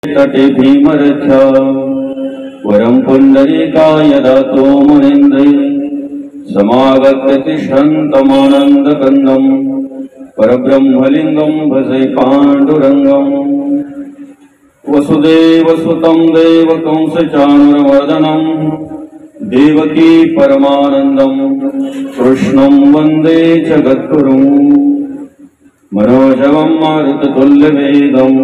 तटे भीमरथ्या वरं पुंडरीकाय दातो मुनीन्द्रे समागत्य तिष्ठन्तमानन्दकन्दं परब्रह्मलिङ्गं भजे पाण्डुरङ्गम् वसुदेवसुतं देवकंसचाणूरमर्दनं देवकी परमानन्दं कृष्णं वन्दे जगद्गुरुं मनोजवं मारुततुल्यवेगं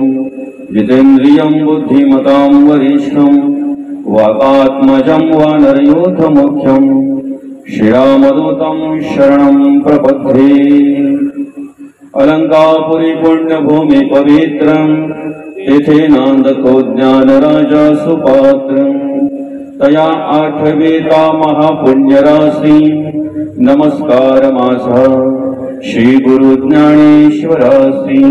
जितेन्द्रियं बुद्धिमतां वरिष्ठं वातात्मजं वानरयूथमुख्यं श्रीरामदूतं शरणं प्रपद्ये। अलंकापुरी पुण्यभूमि पवित्रं तेथे नांदतो ज्ञानराजा सुपात्रं तया आठवेता महापुण्यराशी नमस्कार माझा श्री गुरु ज्ञानेश्वरासी।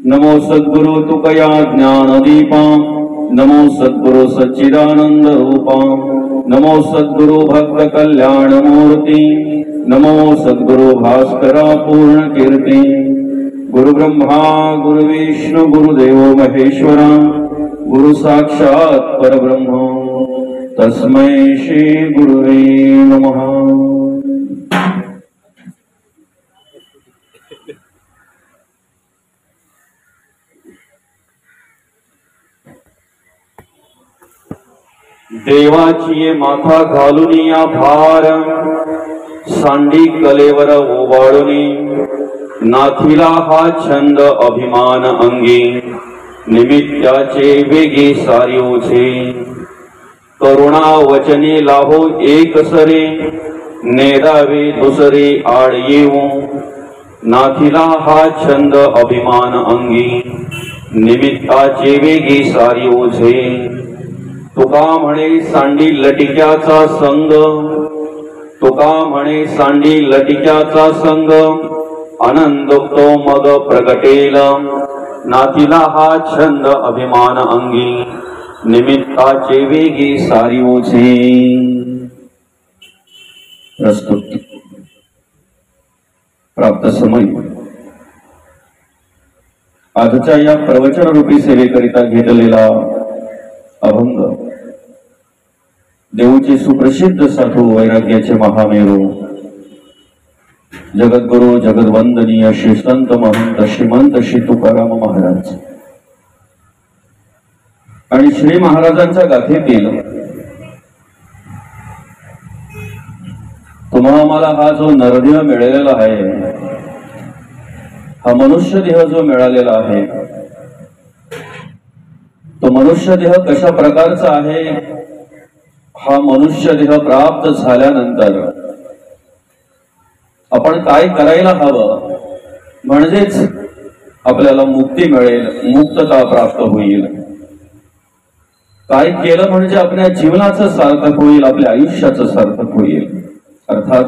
नमो सद्गुरु तुकया ज्ञानदीपा नमो सद्गुरु सच्चिदानंद रूपा नमो सद्गुरु भक्त कल्याण मूर्ति नमो सद्गुरु भास्करा पूर्ण कीर्ति। गुरु ब्रह्मा गुरु विष्णु गुरुदेव महेश्वरा गुरु साक्षात् परब्रह्म तस्मै श्री गुरुवे नमः। देवाची माथा घालून या भार सांडी कलेवर ओवाळूनी नाथीला हा छंद अभिमान अंगी निमित्ताचे वेगे सारी ओझे करुणा वचने लाहो एक सरे नेरावे दुसरे आड येऊ नाथीला हा छंद अभिमान अंगी निमित्ताचे वेगे सारी ओझे। तुका म्हणे सांडी लटिक्याचा संग तुका म्हणे सांडी लटिक्याचा संग आनंद तो मग प्रगटेल नातीला हा छंद अभिमान अंगी निमित्ताचे वेगी सारी ओझे। प्रस्तुत प्राप्त समय आजच्या या प्रवचन रूपी सेवेकरिता घेतलेला अभंग देऊचे सुप्रसिद्ध साधू वैराग्याचे महामेरू जगद्गुरु जगद्वंदनीय श्री संत महंत श्रीमंत श्री तुकाराम महाराज आणि श्री महाराजांच्या गाथेतील तुम्हा आम्हाला हा जो नरदेह मिळालेला आहे हा मनुष्य देह जो मिळालेला आहे तो मनुष्य देह कशा प्रकारचा आहे हा मनुष्य देह प्राप्त झाल्यानंतर आपण काय करायला हवं म्हणजेच आपल्याला मुक्ती मिळेल मुक्तता प्राप्त होईल। काय केलं म्हणजे आपल्या जीवनाचं सार्थक होईल आपल्या आयुष्याचं सार्थक होईल। अर्थात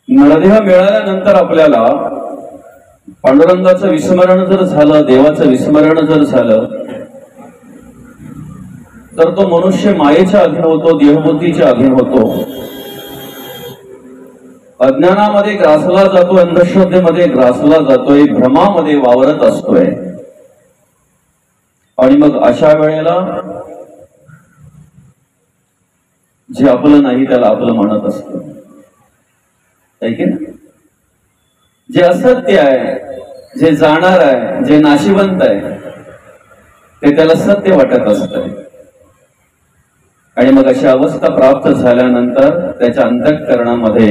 नरदेह मिळाल्यानंतर आपल्याला पांडुरंगाचं विस्मरण जर झालं देवाचं विस्मरण जर झालं तर तो मनुष्य मायेच्या अधीन होतो देहबुद्धीच्या अधीन होतो अज्ञानामध्ये ग्रासला जातो अंधश्रद्धेमध्ये ग्रासला जातोय भ्रमामध्ये वावरत असतोय आणि मग अशा वेळेला जे आपलं नाही त्याला आपलं म्हणत असतं की ना। जे असत्य आहे जे जाणार आहे जे नाशिवंत आहे ते त्याला सत्य वाटत असत आणि मग अशी अवस्था प्राप्त झाल्यानंतर त्याच्या अंतःकरणामध्ये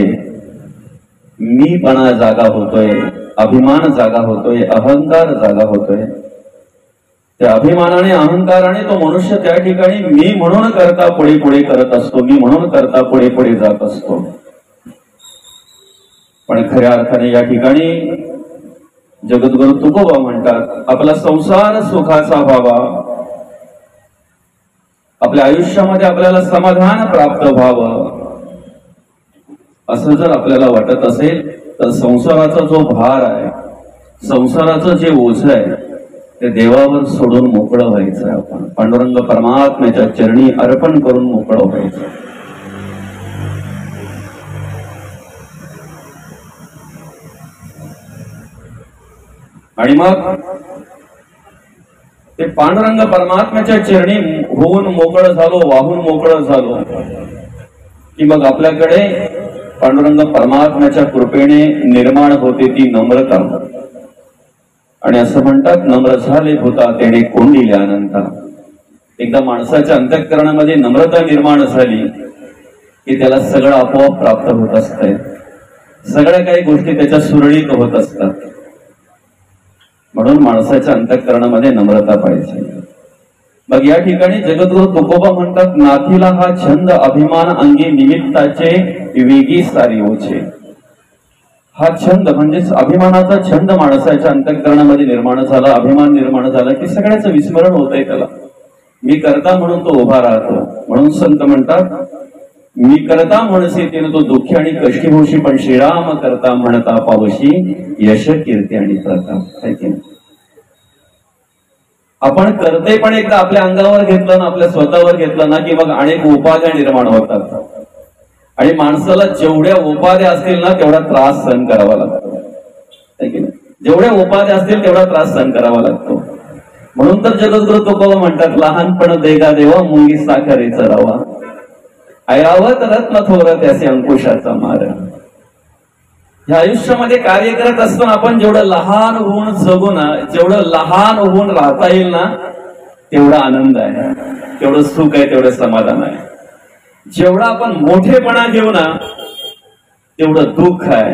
मीपणा जागा होतोय अभिमान जागा होतोय अहंकार जागा होतोय। त्या अभिमानाने अहंकाराने तो मनुष्य त्या ठिकाणी मी म्हणून करता पुढे पुढे करत असतो मी म्हणून करता पुढे पुढे जात असतो। पण खऱ्या अर्थाने या ठिकाणी जगद्गुरु तुकोबा म्हणतात आपला संसार सुखाचा व्हावा आपल्या आयुष्यामध्ये आपल्याला समाधान प्राप्त व्हावं असं जर आपल्याला वाटत असेल तर संसाराचा जो भार आहे संसाराचं जे ओझ आहे ते देवावर सोडून मोकळं व्हायचं आपण पांडुरंग परमात्म्याच्या चरणी अर्पण करून मोकळं व्हायचं। आणि मग ते पांडुरंग परमात्म्याच्या चरणी होऊन मोकळं झालो, वाहून मोकळं झालो की मग आपल्याकडे पांडुरंग परमात्म्याच्या कृपेने निर्माण होते ती नम्रता. आणि असं म्हणतात, नम्र झाले होता तेने कोंडिले अनंता. एकदा माणसाच्या अंतःकरणामध्ये नम्रता निर्माण झाली की त्याला सगळं आपोआप प्राप्त होत असतंय. सगळ्या काही गोष्टी त्याच्या सुरळीत होत असतात. म्हणून माणसाच्या अंतःकरणामध्ये नम्रता पाहिजे. मग या ठिकाणी जगद्गुरु तुकोबा म्हणतात, नाथीला हा छंद अभिमान अंगी निमित्ताचे वेगी सारी ओछे. हा छंद म्हणजेच अभिमानाचा छंद माणसाच्या अंतःकरणामध्ये निर्माण झाला, अभिमान निर्माण झाला की सगळ्याचं विस्मरण होतंय त्याला. मी करता म्हणून तो उभा राहतो. म्हणून संत म्हणतात, मी करता म्हणसे तिने तो दुःखी आणि कष्टी होशी, पण श्रीराम करता म्हणता पावशी यश कीर्ती आणि प्रताप. आपण करते पण एकदा आपल्या अंगावर घेतलं ना, आपल्या स्वतःवर घेतलं ना की मग अनेक उपाध्या निर्माण होतात. आणि माणसाला जेवढ्या उपाध्या असतील ना तेवढा त्रास सहन करावा लागतो. जेवढ्या उपाध्या असतील तेवढा त्रास सहन करावा लागतो. म्हणून तर जगद्गुरु तुकोबा म्हणतात, लहानपण देगा देवा मुंगी साखरेचा रवा, ऐरावत रत्न थोर त्याचे अंकुशाचा मार. ह्या आयुष्यामध्ये कार्य करत असताना आपण जेवढं लहान होऊन जगू ना, जेवढं लहान होऊन राहता येईल ना तेवढा आनंद आहे, तेवढं सुख आहे, तेवढं समाधान आहे. जेवढा आपण मोठेपणा घेऊ ना तेवढं दुःख आहे,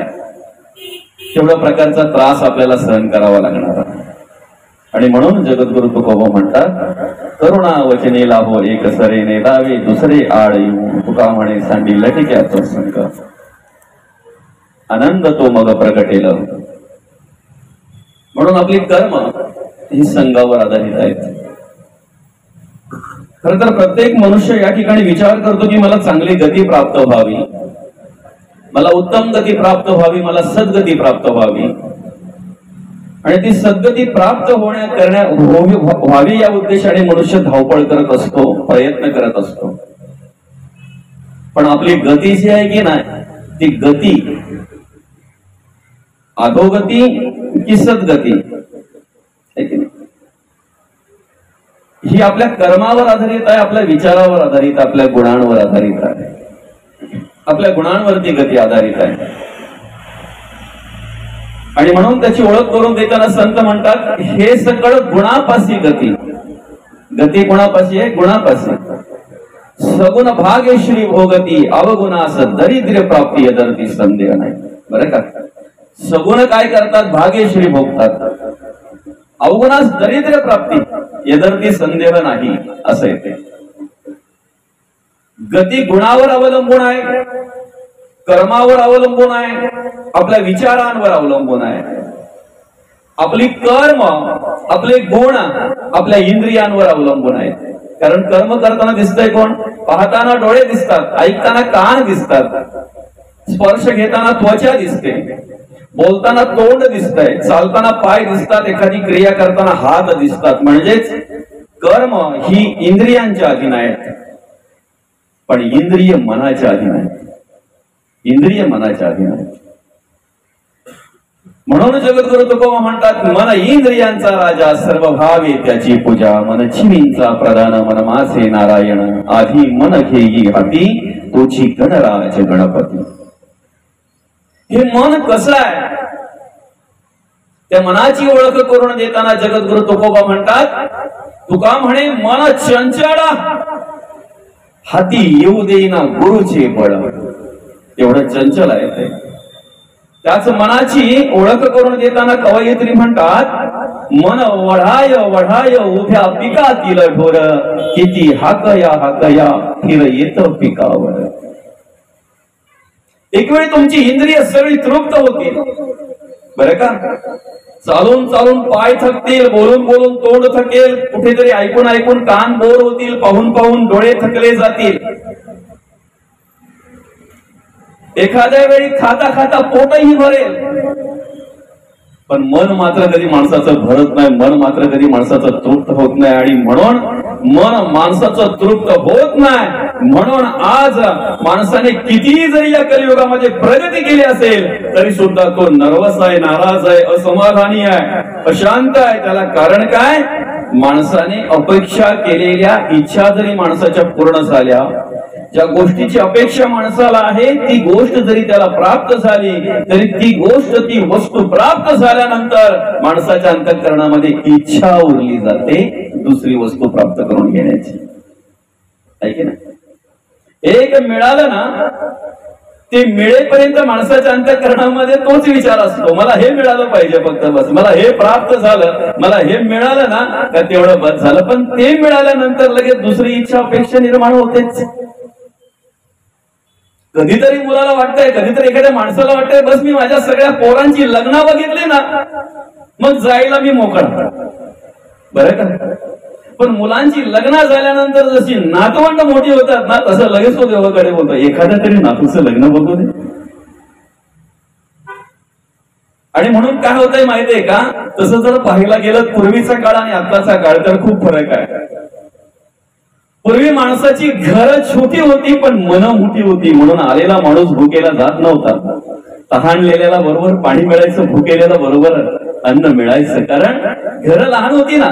तेवढ्या प्रकारचा त्रास आपल्याला सहन करावा लागणार आहे. आणि म्हणून जगद्गुरु तुकोबा म्हणतात, करुणा वचने लाभो एक सरे नेदावे दुसरे आड येऊ, तुका म्हणे सांडी लटिक्याचा संक, आनंद तो मग प्रगटेल. म्हणून आपली कर्म ही संघावर आधारित आहेत. खर तर प्रत्येक मनुष्य या ठिकाणी विचार करतो की मला चांगली गती प्राप्त व्हावी, मला उत्तम गती प्राप्त व्हावी, मला सद्गती प्राप्त व्हावी. आणि ती सद्गती प्राप्त व्हावी या उद्देशाने मनुष्य धावपळ करत असतो, प्रयत्न करत असतो. पण आपली गती जी आहे की नाही, ती गती अधोगती की सद्गती ही आपल्या कर्मावर आधारित आहे, आपल्या विचारावर आधारित, आपल्या गुणांवर आधारित आहे. आपल्या गुणांवरती गती आधारित आहे. आणि म्हणून त्याची ओळख करून देताना संत म्हणतात, हे सगळं गुणापासी गती. गती गुणापासी आहे, गुणापासी. सगुण भाग्य श्री भोगती, अवगुणास दरिद्र प्राप्ती यदर्ती संदेह नाही. बरं का, सगुण काय करतात, भाग्यश्री भोगतात, अवगुणास दरिद्र प्राप्ती यदर्ती संदेह नाही असं येते. गती गुणावर अवलंबून आहे, कर्मावर अवलंबून आहे, आपल्या विचारांवर अवलंबून आहे. आपली कर्म, आपले गुण आपल्या इंद्रियांवर अवलंबून आहेत. कारण कर्म करताना दिसतंय कोण, पाहताना डोळे दिसतात, ऐकताना कान दिसतात, स्पर्श घेताना त्वचा दिसते, बोलताना तोंड दिसतंय, चालताना पाय दिसतात, एखादी क्रिया करताना हात दिसतात. म्हणजेच कर्म ही इंद्रियांच्या अधीन आहेत, पण इंद्रिय मनाच्या अधीन आहेत. इंद्रिय मनाच्या अधीन आहेत. म्हणून जगद्गुरु तुकोबा म्हणतात, मन इंद्रियांचा राजा, सर्व भावे त्याची पूजा, मन चिनींचा प्रधान, मन मासे नारायण, आधी मन घेई हाती, तोची गणराज गणपती. हे मन कसं आहे, त्या मनाची ओळख करून देताना जगद्गुरु तुकोबा म्हणतात, तुका म्हणे मन चंचळ, हाती येऊ देईना गुरुचे बळ. एवढं चंचल आहे ते. त्याच मनाची ओळख करून देताना कवयित्री म्हणतात, मन वढाय वढाय उभ्या पिकातील ढोर, किती हाकया हाकया फिर येत पिकावर. एक वेळी तुमची इंद्रिय सगळी तृप्त होतील, बरं का. चालून चालून पाय थकतील, बोलून बोलून तोंड थकेल, कुठेतरी ऐकून ऐकून कान बोर होतील, पाहून पाहून डोळे थकले जातील. एखाद्या वेळी खाता खाता पोटही भरेल, पण मन मात्र कधी माणसाचं भरत नाही, मन मात्र कधी माणसाचं तृप्त होत नाही. आणि म्हणून मन माणसाचं तृप्त होत नाही म्हणून आज माणसाने कितीही जरी या कलियुगामध्ये प्रगती केली असेल तरी सुद्धा तो नर्वस आहे, नाराज आहे, असमाधानी आहे, अशांत आहे. त्याला कारण काय? माणसाने अपेक्षा केलेल्या इच्छा जरी माणसाच्या पूर्ण झाल्या, ज्या गोष्टीची अपेक्षा माणसाला आहे ती गोष्ट जरी त्याला प्राप्त झाली तरी ती गोष्ट, ती वस्तू प्राप्त झाल्यानंतर माणसाच्या अंतःकरणामध्ये इच्छा उरली जाते दुसरी वस्तू प्राप्त करून घेण्याची. ऐके ना, एक मिळालं ना ते मिळेपर्यंत माणसाच्या अंतःकरणामध्ये तोच विचार असतो, मला हे मिळालं पाहिजे, फक्त बस मला हे प्राप्त झालं, मला हे मिळालं ना का तेवढं बस झालं. पण ते मिळाल्यानंतर लगेच दुसरी इच्छा, अपेक्षा निर्माण होतेच. कधीतरी मुलाला वाटतंय, कधीतरी एखाद्या माणसाला वाटतंय बस मी माझ्या सगळ्या पोरांची लग्न बघितली ना मग जायला मी मोकळा, बरं का. पण मुलांची लग्न झाल्यानंतर जशी नातवंड मोठी होतात ना तसं लगेच तो देवाकडे बोलतो एखाद्या तरी नातूचं लग्न बघू दे. आणि म्हणून काय होतंय माहितीये का, तसं जर पाहायला गेलं पूर्वीचा काळ आणि आताचा काळ तर खूप फरक आहे. पूर्वी माणसाची घरं छोटी होती पण मनं मोठी होती, म्हणून आलेला माणूस भुकेला जात नव्हता. तहानलेल्याला बरोबर पाणी मिळायचं, भुकेल्याला बरोबर अन्न मिळायचं, कारण घरं लहान होती ना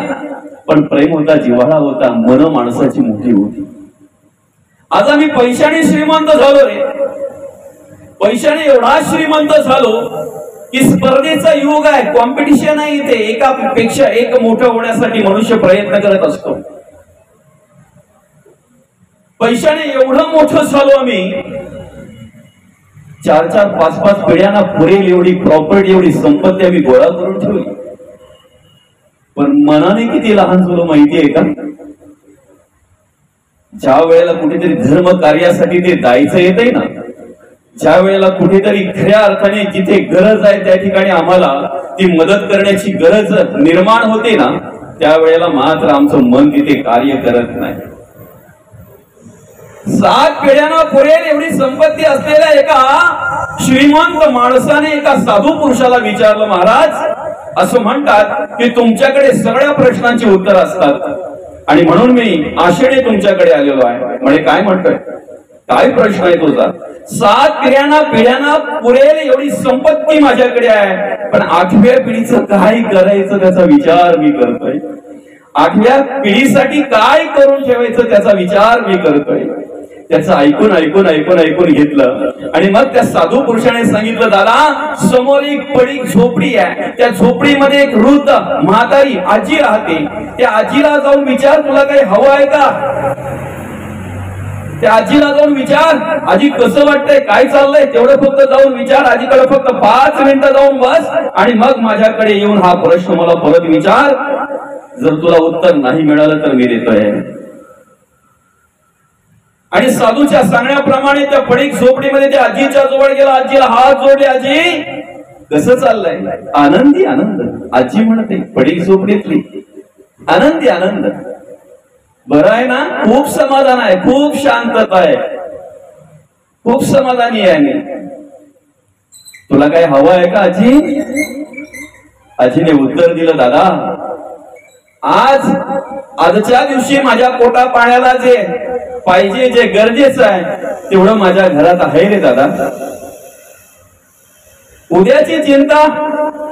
पण प्रेम होता, जिव्हाळा होता, मन माणसाची मोठी होती. आज आम्ही पैशाने श्रीमंत झालो रे, पैशाने एवढा श्रीमंत झालो की स्पर्धेचा युग आहे, कॉम्पिटिशन आहे. इथे एकापेक्षा एक मोठं होण्यासाठी मनुष्य प्रयत्न करत असतो. पैशाने एवढं मोठं झालो आम्ही, 4-4, 5-5 पिढ्यांना पुरेल एवढी प्रॉपर्टी, एवढी संपत्ती आम्ही गोळा करून ठेवली. पण मनाने किती लहान झालो माहितीये का? ज्या वेळेला कुठेतरी धर्म कार्यासाठी ते जायचं येतंय ना, ज्या वेळेला कुठेतरी खऱ्या अर्थाने जिथे गरज आहे त्या ठिकाणी आम्हाला ती मदत करण्याची गरज निर्माण होते ना त्यावेळेला मात्र आमचं मन तिथे कार्य करत नाही. 7 पिढ्यांना पुरेल एवढी संपत्ती असलेल्या एका श्रीमंत माणसाने एका साधू पुरुषाला विचारलं, महाराज असं म्हणतात की तुमच्याकडे सगळ्या प्रश्नांची उत्तर असतात आणि म्हणून मी आशेने तुमच्याकडे आलेलो आहे. म्हणजे काय म्हणतोय, काय प्रश्न आहे तुझा? 7 पिढ्यांना पुरेल एवढी संपत्ती माझ्याकडे आहे पण 8व्या पिढीचं काय करायचं त्याचा विचार मी करतोय. 8व्या पिढीसाठी काय करून ठेवायचं त्याचा विचार मी करतोय. त्याचं ऐकून ऐकून ऐकून ऐकून घेतलं आणि मग त्या साधू पुरुषाने सांगितलं, दादा समोर एक पडीक झोपडी आहे, त्या झोपडीमध्ये एक वृद्ध म्हातारी आजी राहते. त्या आजीला जाऊन विचार तुला काही हवं आहे का. त्या आजीला जाऊन विचार, आजी कसं वाटतंय, काय चाललंय, तेवढं फक्त जाऊन विचार. आजीकडे फक्त 5 मिनिटं जाऊन बस आणि मग माझ्याकडे येऊन हा प्रश्न मला परत विचार. जर तुला उत्तर नाही मिळालं तर मी देतोय. आणि साधूच्या सांगण्याप्रमाणे त्या पडीक झोपडीमध्ये त्या आजीच्या जवळ गेला, आजीला हात जोडले, आजी कसं चाललंय. आनंदी आनंद. आजी म्हणते पडीक झोपडीतली आनंदी आनंद. बरं आहे ना, खूप समाधान आहे, खूप शांतता आहे, खूप समाधानी आहे मी. तुला काय हवं आहे का आजी. आजीने उत्तर दिलं, दादा आजच्या दिवशी माझ्या पोटा पाण्याला जे पाहिजे, जे गरजेचं आहे तेवढं माझ्या घरात आहे रे दादा. उद्याची चिंता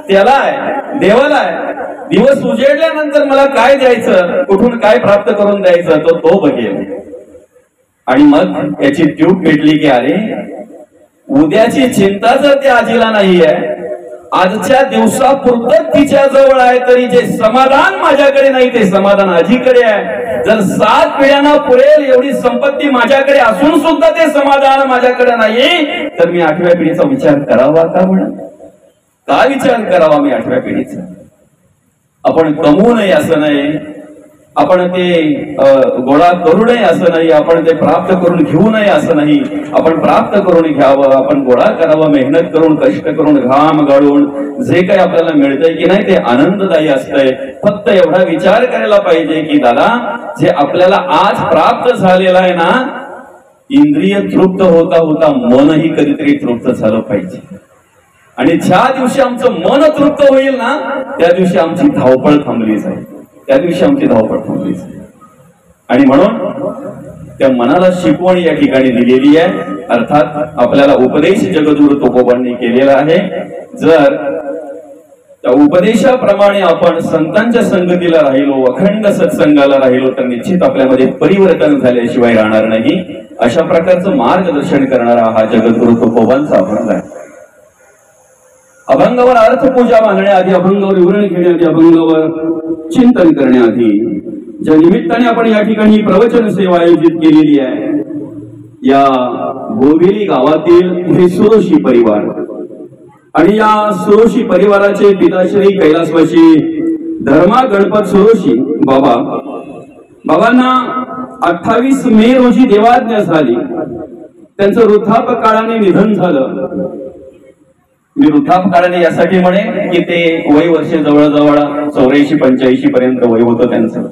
त्याला आहे, देवाला आहे. दिवस उजेडल्यानंतर मला काय द्यायचं, कुठून काय प्राप्त करून द्यायचं तो बघेल. आणि मग याची ट्यूब पेटली की अरे उद्याची चिंता जर त्या आजीला नाही आहे, आजच्या दिवसापुरतं तिच्या जवळ आहे, तरी जे समाधान माझ्याकडे नाही ते समाधान आजीकडे आहे. जर 7 पिढ्यांना पुरेल एवढी संपत्ती माझ्याकडे असून सुद्धा ते समाधान माझ्याकडे नाही तर मी 8व्या पिढीचा विचार करावा का. म्हणून काय विचार करावा मी 8व्या पिढीचा. आपण कमवू नये असं नाही, आपण ते गोळा करू नये असं नाही, आपण ते प्राप्त करून घेऊ नये असं नाही. आपण प्राप्त करून घ्यावं, आपण गोळा करावं, मेहनत करून, कष्ट करून, घाम गाळून जे काही आपल्याला मिळतंय की नाही ते आनंददायी असतंय. फक्त एवढा विचार करायला पाहिजे की दादा जे आपल्याला आज प्राप्त झालेलं आहे ना, इंद्रिय तृप्त होता होता मनही कधीतरी तृप्त झालं पाहिजे. आणि ज्या दिवशी आमचं मन तृप्त होईल ना त्या दिवशी आमची धावपळ थांबली जाईल, त्या दिवशी आमची धावपळ थांबली जाईल. आणि म्हणून त्या मनाला शिकवण या ठिकाणी दिलेली आहे. अर्थात आपल्याला उपदेश जगद्गुरु तुकोबांनी केलेला आहे. जर त्या उपदेशाप्रमाणे आपण संतांच्या संगतीला राहिलो, अखंड सत्संगाला राहिलो, तर निश्चित आपल्यामध्ये परिवर्तन झाल्याशिवाय राहणार नाही. अशा प्रकारचं मार्गदर्शन करणारा हा जगद्गुरु तुकोबांचा अभंग आहे. अभंगावर अर्थपूजा मांडण्याआधी, अभंगावर विवरण घेण्याआधी, अभंगावर चिंतन करण्याआधी, ज्या निमित्ताने आपण या ठिकाणी प्रवचन सेवा आयोजित केलेली आहे, या भोगेली गावातील हे सुरोशी परिवार आणि या सुरोशी परिवाराचे पिताश्री कैलासवासी धर्मा गणपत सुरोशी बाबांना 28 मे रोजी देवाज्ञा झाली. त्यांचं वृद्धापकाळाने निधन झालं. मी वृद्धापकाळाने यासाठी म्हणे की ते वय वर्ष जवळजवळ 84-85 पर्यंत वय होतं त्यांचं.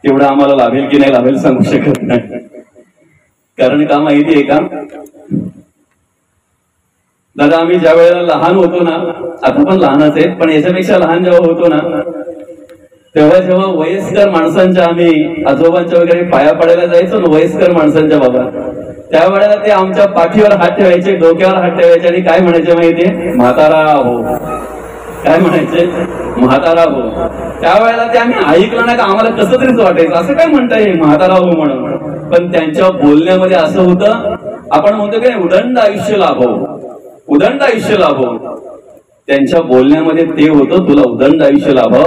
तेवढं आम्हाला लाभेल की नाही लाभेल सांगू शकत नाही. कारण का माहितीये का दादा, आम्ही ज्या वेळेला लहान होतो ना, आता पण लहानच आहेत, पण याच्यापेक्षा लहान जेव्हा होतो ना, तेव्हा जेव्हा वयस्कर माणसांच्या, आम्ही आजोबांच्या वगैरे पाया पडायला जायचो ना, वयस्कर माणसांच्या बाबा, त्यावेळेला ते आमच्या पाठीवर हात ठेवायचे, डोक्यावर हात ठेवायचे आणि काय म्हणायचे माहितीये? म्हातारा हो. काय म्हणायचे? म्हातारा हो. त्यावेळेला ते आम्ही ऐकलं ना का आम्हाला कसं तरीच वाटायचं, असं काय म्हणताय म्हातारा हो म्हणून. पण त्यांच्या बोलण्यामध्ये असं होतं, आपण म्हणतो की उदंड आयुष्य लाभो, उदंड आयुष्य लाभो. त्यांच्या बोलण्यामध्ये ते होतं, तुला उदंड आयुष्य लाभो,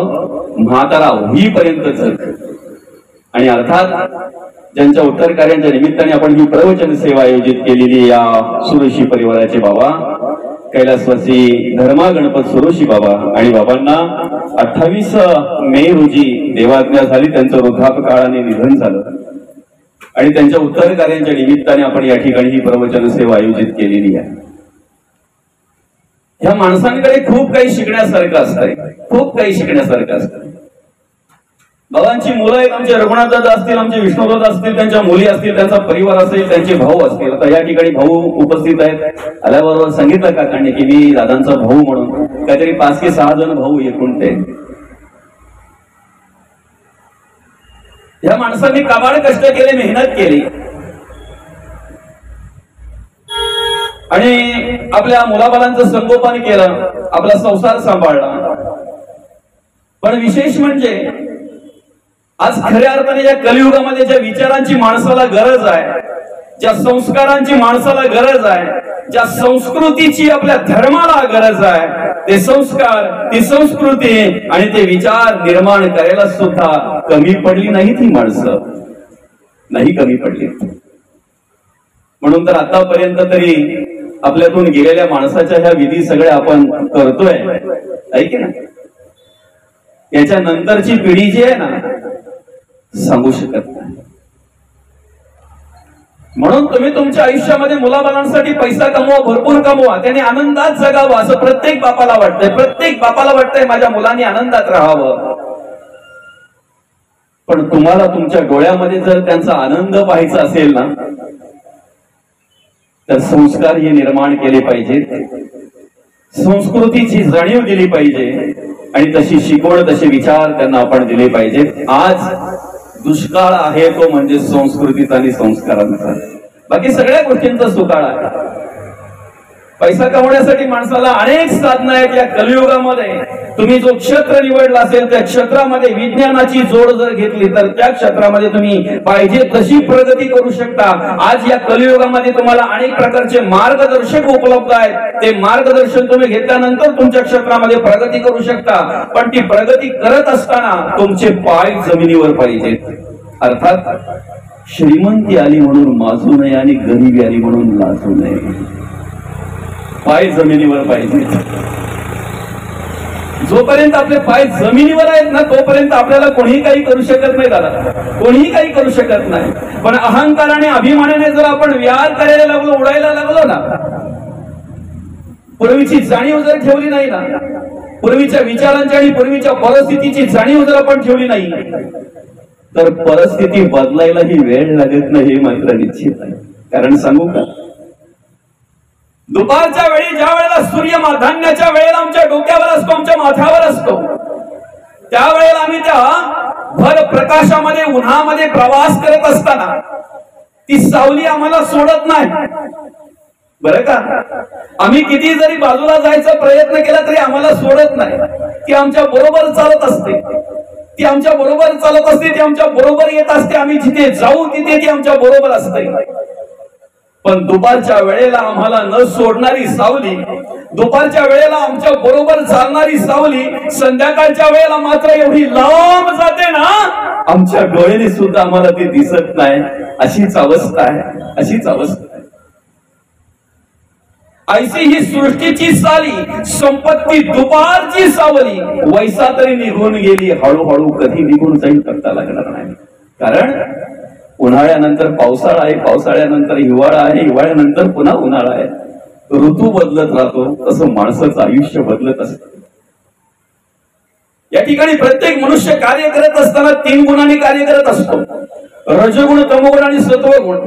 म्हातारा होईपर्यंतच. आणि अर्थात ज्यांच्या उत्तर कार्यांच्या निमित्ताने आपण ही प्रवचन सेवा आयोजित केलेली या सुरोशी परिवाराचे बाबा कैलासवासी धर्मा गणपत सुरोशी बाबा आणि बाबांना 28 मे रोजी देवाज्ञा झाली. त्यांचं वृद्धापकाळाने निधन झालं आणि त्यांच्या उत्तर कार्यांच्या निमित्ताने आपण या ठिकाणी ही प्रवचन सेवा आयोजित केलेली आहे. ह्या माणसांकडे खूप काही शिकण्यासारखं असतंय, खूप काही शिकण्यासारखं असतं. बाबांची मुलं आहेत, आमचे रघुनाथदादा असतील, आमचे विष्णुदादा असतील, त्यांच्या मुली असतील, त्यांचा परिवार असेल, त्यांचे भाऊ असतील. आता या ठिकाणी भाऊ उपस्थित आहेत. आल्याबरोबर सांगितलं काकांनी की मी दादांचा भाऊ म्हणून, काहीतरी 5 की 6 जण भाऊ एकूण ते. या माणसांनी काबाड कष्ट केले, मेहनत केली आणि आपल्या मुलाबालांचं संगोपन केलं, आपला संसार सांभाळला. पण विशेष म्हणजे आज खऱ्या अर्थाने या कलियुगामध्ये ज्या विचारांची माणसाला गरज आहे, ज्या संस्कारांची माणसाला गरज आहे, ज्या संस्कृतीची आपल्या धर्माला गरज आहे, ते संस्कार, ती संस्कृती आणि ते विचार निर्माण करायला सुद्धा कमी पडली नाही ती माणसं, नाही कमी पडली. म्हणून तर आतापर्यंत तरी आपल्यातून गेलेल्या माणसाच्या ह्या विधी सगळ्या आपण करतोय, ऐक ना. याच्या नंतरची पिढी जी आहे ना, सांगू शकत नाही. म्हणून तुम्ही तुमच्या आयुष्यामध्ये मुलाबालांसाठी पैसा कमवा, भरपूर कमवा, त्यांनी आनंदात जगावं असं प्रत्येक बापाला वाटतंय. प्रत्येक बापाला वाटतंय माझ्या मुलांनी आनंदात राहावं. पण तुम्हाला तुमच्या डोळ्यामध्ये जर त्यांचा आनंद पाहायचा असेल ना, तर संस्कार हे निर्माण केले पाहिजेत, संस्कृतीची जाणीव दिली पाहिजे आणि तशी शिकवण, तसे विचार त्यांना आपण दिले पाहिजेत. आज दुष्काळ आहे तो म्हणजे संस्कृतीचा आणि संस्कारांचा. बाकी सगळ्या गोष्टींचा सुकाळ आहे. पैसा कमवण्यासाठी माणसाला अनेक साधनं आहेत. या कलियुगामध्ये तुम्ही जो क्षेत्र निवडला असेल त्या क्षेत्रामध्ये विज्ञानाची जोड जर घेतली तर त्या क्षेत्रामध्ये तुम्ही पाहिजे तशी प्रगती करू शकता. आज या कलियुगामध्ये तुम्हाला अनेक प्रकारचे मार्गदर्शक उपलब्ध आहेत. ते मार्गदर्शन तुम्ही घेतल्यानंतर तुमच्या क्षेत्रामध्ये प्रगती करू शकता. पण ती प्रगती करत असताना तुमचे पाय जमिनीवर पाहिजेत. अर्थात श्रीमंती आली म्हणून माजू नये आणि गरिबी आली म्हणून लाजू नये. पाय जमिनीवर पाहिजे. जोपर्यंत आपले पाय जमिनीवर आहेत ना, तोपर्यंत आपल्याला कोणीही काही करू शकत नाही दादा, कोणीही काही करू शकत नाही. पण अहंकाराने, अभिमानाने जर आपण विहार करायला लागलो, उडायला लागलो ना, पूर्वीची जाणीव जर ठेवली नाही ना, पूर्वीच्या विचारांची आणि पूर्वीच्या परिस्थितीची जाणीव जर आपण ठेवली नाही, तर परिस्थिती बदलायलाही वेळ लागत नाही हे मात्र निश्चित आहे. कारण सांगू का, दुपारच्या वेळी ज्या वेळेला सूर्य माधान्याच्या वेळेला आमच्या डोक्यावर असतो, आमच्या माथ्यावर असतो, त्यावेळेला आम्ही त्या भर प्रकाशामध्ये उन्हामध्ये प्रवास करत असताना ती सावली आम्हाला सोडत नाही बरं का. आम्ही किती जरी बाजूला जायचा प्रयत्न केला तरी आम्हाला सोडत नाही. ती आमच्या बरोबर चालत असते, ती आमच्या बरोबर चालत असते, ती आमच्या बरोबर येत असते. आम्ही जिथे जाऊ तिथे ती आमच्या बरोबर असते. पण दुपारच्या वेळेला आम्हाला न सोडणारी सावली, दुपारच्या वेळेला आमच्या बरोबर चालणारी सावली संध्याकाळच्या वेळेला मात्र एवढी लांब जाते ना, आमच्या डोळ्याने सुद्धा आम्हाला ती दिसत नाही. अशीच अवस्था आहे, अशीच अवस्था आहे. ऐसी ही सृष्टीची साली, संपत्ती दुपारची सावली, वैसा तरी निघून गेली, हळूहळू कधी निघून जाईल करता लागणार नाही. कारण उन्हाळ्यानंतर पावसाळा आहे, पावसाळ्यानंतर हिवाळा आहे, हिवाळ्यानंतर पुन्हा उन्हाळा आहे. ऋतू बदलत राहतो, तसं माणसाचं आयुष्य बदलत असतं. या ठिकाणी प्रत्येक मनुष्य कार्य करत असताना 3 गुणांनी कार्य करत असतो. रजगुण, तमोगुण आणि सत्वगुण.